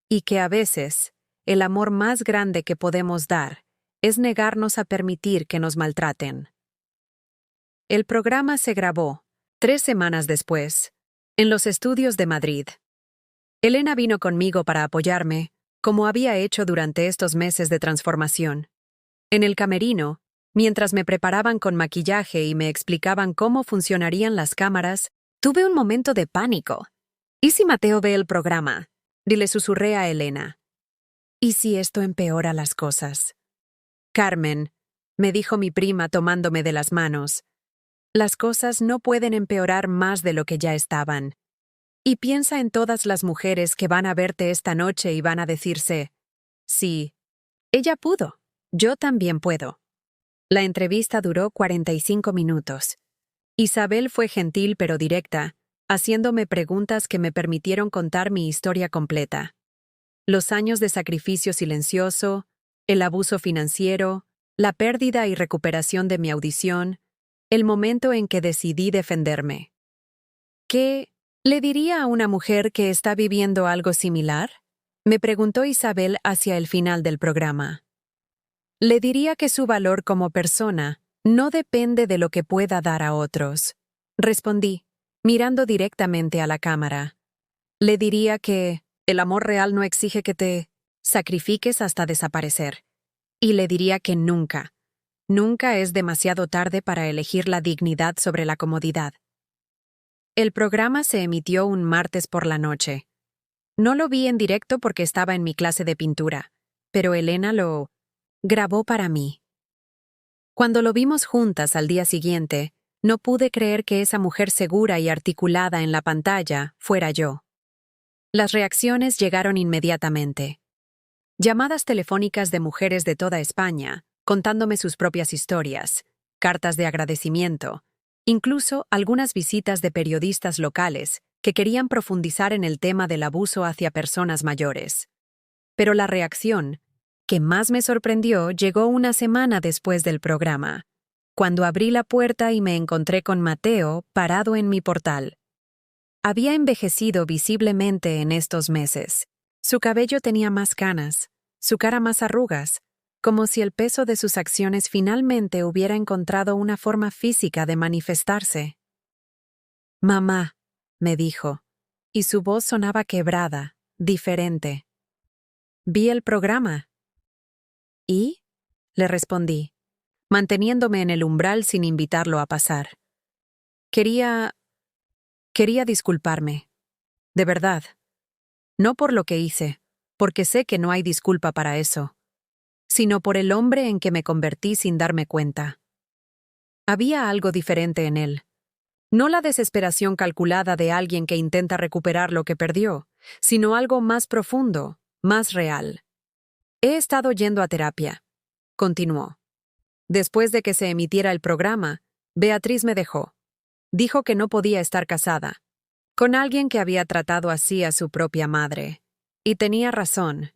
y que a veces el amor más grande que podemos dar es negarnos a permitir que nos maltraten. El programa se grabó, 3 semanas después, en los estudios de Madrid. Elena vino conmigo para apoyarme, como había hecho durante estos meses de transformación. En el camerino, mientras me preparaban con maquillaje y me explicaban cómo funcionarían las cámaras, tuve un momento de pánico. ¿Y si Mateo ve el programa? Le susurré a Elena. ¿Y si esto empeora las cosas? Carmen, me dijo mi prima tomándome de las manos, las cosas no pueden empeorar más de lo que ya estaban. Y piensa en todas las mujeres que van a verte esta noche y van a decirse, sí, ella pudo, yo también puedo. La entrevista duró 45 minutos. Isabel fue gentil pero directa, haciéndome preguntas que me permitieron contar mi historia completa. Los años de sacrificio silencioso, el abuso financiero, la pérdida y recuperación de mi audición, el momento en que decidí defenderme. ¿Qué le diría a una mujer que está viviendo algo similar? Me preguntó Isabel hacia el final del programa. Le diría que su valor como persona no depende de lo que pueda dar a otros. Respondí, mirando directamente a la cámara. Le diría que el amor real no exige que te sacrifiques hasta desaparecer. Y le diría que nunca es demasiado tarde para elegir la dignidad sobre la comodidad. El programa se emitió un martes por la noche. No lo vi en directo porque estaba en mi clase de pintura, pero Elena lo grabó para mí. Cuando lo vimos juntas al día siguiente, No pude creer que esa mujer segura y articulada en la pantalla fuera yo. Las reacciones llegaron inmediatamente. Llamadas telefónicas de mujeres de toda España, contándome sus propias historias, cartas de agradecimiento, incluso algunas visitas de periodistas locales que querían profundizar en el tema del abuso hacia personas mayores. Pero la reacción, que más me sorprendió, llegó una semana después del programa, cuando abrí la puerta y me encontré con Mateo parado en mi portal. Había envejecido visiblemente en estos meses. Su cabello tenía más canas, su cara más arrugas, como si el peso de sus acciones finalmente hubiera encontrado una forma física de manifestarse. «Mamá», me dijo, y su voz sonaba quebrada, diferente. «Vi el programa». «¿Y?», le respondí, manteniéndome en el umbral sin invitarlo a pasar. Quería disculparme. De verdad. No por lo que hice, porque sé que no hay disculpa para eso, sino por el hombre en que me convertí sin darme cuenta. Había algo diferente en él. No la desesperación calculada de alguien que intenta recuperar lo que perdió, sino algo más profundo, más real. He estado yendo a terapia, continuó. Después de que se emitiera el programa, Beatriz me dejó. Dijo que no podía estar casada con alguien que había tratado así a su propia madre. Y tenía razón.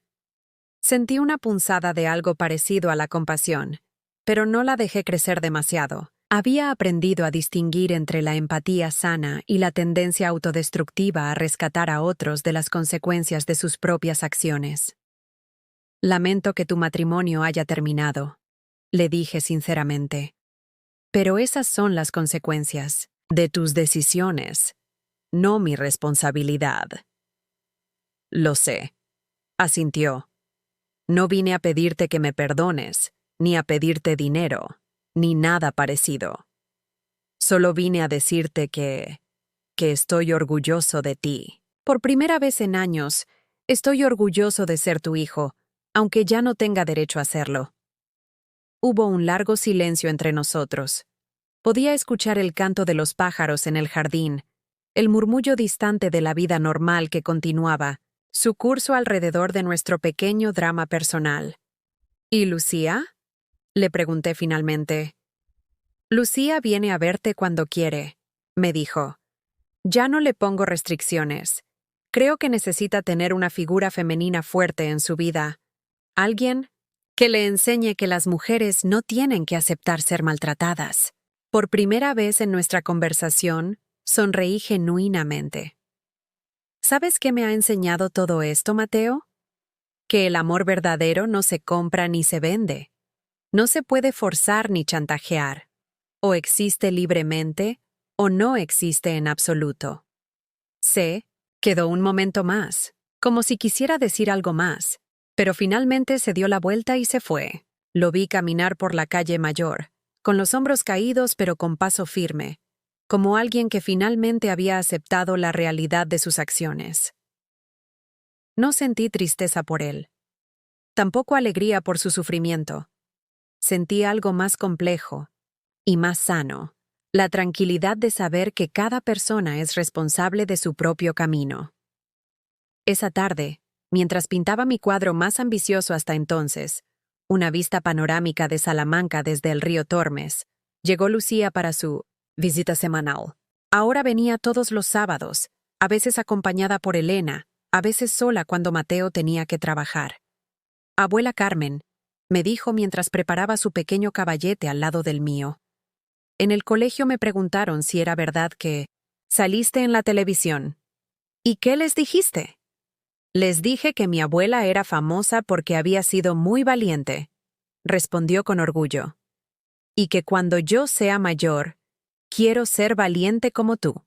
Sentí una punzada de algo parecido a la compasión, pero no la dejé crecer demasiado. Había aprendido a distinguir entre la empatía sana y la tendencia autodestructiva a rescatar a otros de las consecuencias de sus propias acciones. Lamento que tu matrimonio haya terminado, le dije sinceramente. Pero esas son las consecuencias de tus decisiones, no mi responsabilidad. Lo sé, asintió. No vine a pedirte que me perdones, ni a pedirte dinero, ni nada parecido. Solo vine a decirte que estoy orgulloso de ti. Por primera vez en años, estoy orgulloso de ser tu hijo, aunque ya no tenga derecho a serlo. Hubo un largo silencio entre nosotros. Podía escuchar el canto de los pájaros en el jardín, el murmullo distante de la vida normal que continuaba, su curso alrededor de nuestro pequeño drama personal. ¿Y Lucía?, le pregunté finalmente. Lucía viene a verte cuando quiere, me dijo. Ya no le pongo restricciones. Creo que necesita tener una figura femenina fuerte en su vida. Alguien que le enseñe que las mujeres no tienen que aceptar ser maltratadas. Por primera vez en nuestra conversación, sonreí genuinamente. ¿Sabes qué me ha enseñado todo esto, Mateo? Que el amor verdadero no se compra ni se vende. No se puede forzar ni chantajear. O existe libremente, o no existe en absoluto. Quedó un momento más, como si quisiera decir algo más, pero finalmente se dio la vuelta y se fue. Lo vi caminar por la calle Mayor, con los hombros caídos pero con paso firme, como alguien que finalmente había aceptado la realidad de sus acciones. No sentí tristeza por él. Tampoco alegría por su sufrimiento. Sentí algo más complejo y más sano, la tranquilidad de saber que cada persona es responsable de su propio camino. Esa tarde, mientras pintaba mi cuadro más ambicioso hasta entonces, una vista panorámica de Salamanca desde el río Tormes, llegó Lucía para su visita semanal. Ahora venía todos los sábados, a veces acompañada por Elena, a veces sola cuando Mateo tenía que trabajar. Abuela Carmen, me dijo mientras preparaba su pequeño caballete al lado del mío. En el colegio me preguntaron si era verdad que saliste en la televisión. ¿Y qué les dijiste? Les dije que mi abuela era famosa porque había sido muy valiente, respondió con orgullo. Y que cuando yo sea mayor, quiero ser valiente como tú.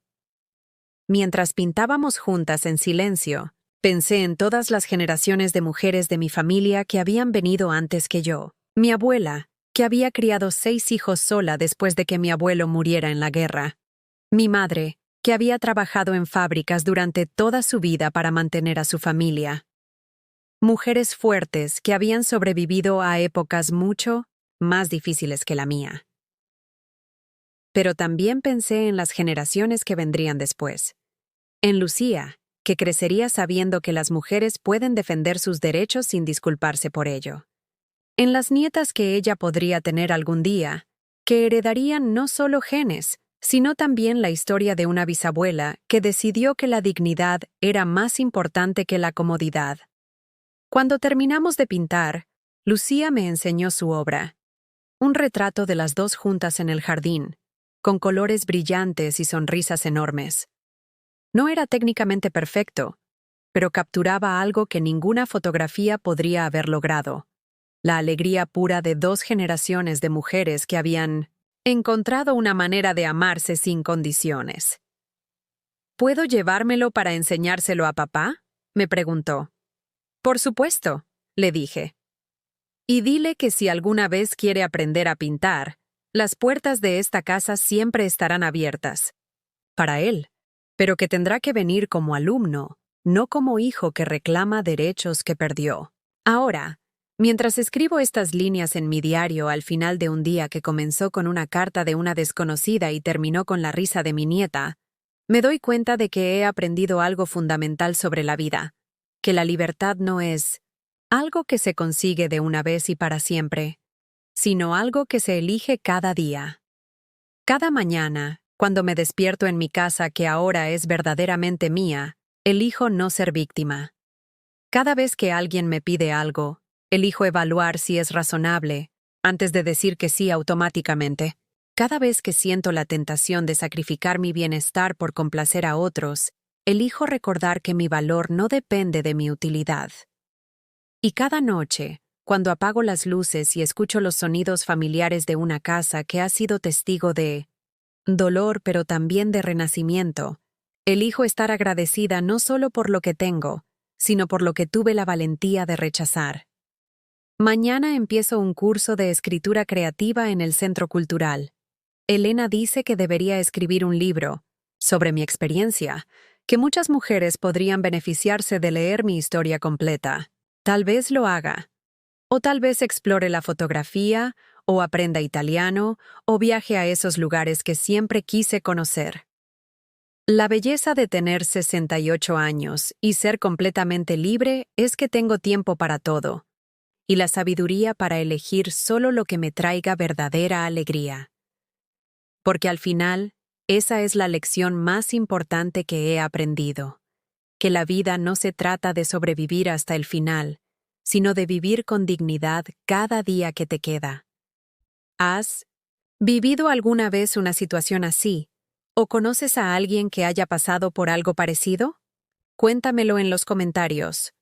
Mientras pintábamos juntas en silencio, pensé en todas las generaciones de mujeres de mi familia que habían venido antes que yo. Mi abuela, que había criado 6 hijos sola después de que mi abuelo muriera en la guerra. Mi madre, que había trabajado en fábricas durante toda su vida para mantener a su familia. Mujeres fuertes que habían sobrevivido a épocas mucho más difíciles que la mía. pero también pensé en las generaciones que vendrían después. En Lucía, que crecería sabiendo que las mujeres pueden defender sus derechos sin disculparse por ello. En las nietas que ella podría tener algún día, que heredarían no solo genes, sino también la historia de una bisabuela que decidió que la dignidad era más importante que la comodidad. Cuando terminamos de pintar, Lucía me enseñó su obra. Un retrato de las dos juntas en el jardín, con colores brillantes y sonrisas enormes. No era técnicamente perfecto, pero capturaba algo que ninguna fotografía podría haber logrado: la alegría pura de dos generaciones de mujeres que habían encontrado una manera de amarse sin condiciones. ¿Puedo llevármelo para enseñárselo a papá?, me preguntó. Por supuesto, le dije. Y dile que si alguna vez quiere aprender a pintar, las puertas de esta casa siempre estarán abiertas. Para él, pero que tendrá que venir como alumno, no como hijo que reclama derechos que perdió. Ahora, mientras escribo estas líneas en mi diario al final de un día que comenzó con una carta de una desconocida y terminó con la risa de mi nieta, me doy cuenta de que he aprendido algo fundamental sobre la vida, que la libertad no es algo que se consigue de una vez y para siempre, sino algo que se elige cada día. Cada mañana, cuando me despierto en mi casa que ahora es verdaderamente mía, elijo no ser víctima. Cada vez que alguien me pide algo, elijo evaluar si es razonable, antes de decir que sí automáticamente. Cada vez que siento la tentación de sacrificar mi bienestar por complacer a otros, elijo recordar que mi valor no depende de mi utilidad. Y cada noche, cuando apago las luces y escucho los sonidos familiares de una casa que ha sido testigo de dolor pero también de renacimiento, elijo estar agradecida no solo por lo que tengo, sino por lo que tuve la valentía de rechazar. Mañana empiezo un curso de escritura creativa en el Centro Cultural. Elena dice que debería escribir un libro sobre mi experiencia, que muchas mujeres podrían beneficiarse de leer mi historia completa. Tal vez lo haga. O tal vez explore la fotografía, o aprenda italiano, o viaje a esos lugares que siempre quise conocer. La belleza de tener 68 años y ser completamente libre es que tengo tiempo para todo, y la sabiduría para elegir solo lo que me traiga verdadera alegría. Porque al final, esa es la lección más importante que he aprendido, que la vida no se trata de sobrevivir hasta el final, sino de vivir con dignidad cada día que te queda. ¿Has vivido alguna vez una situación así? ¿O conoces a alguien que haya pasado por algo parecido? Cuéntamelo en los comentarios.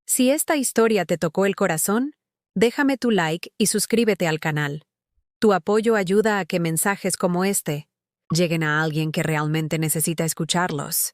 Si esta historia te tocó el corazón, déjame tu like y suscríbete al canal. Tu apoyo ayuda a que mensajes como este lleguen a alguien que realmente necesita escucharlos.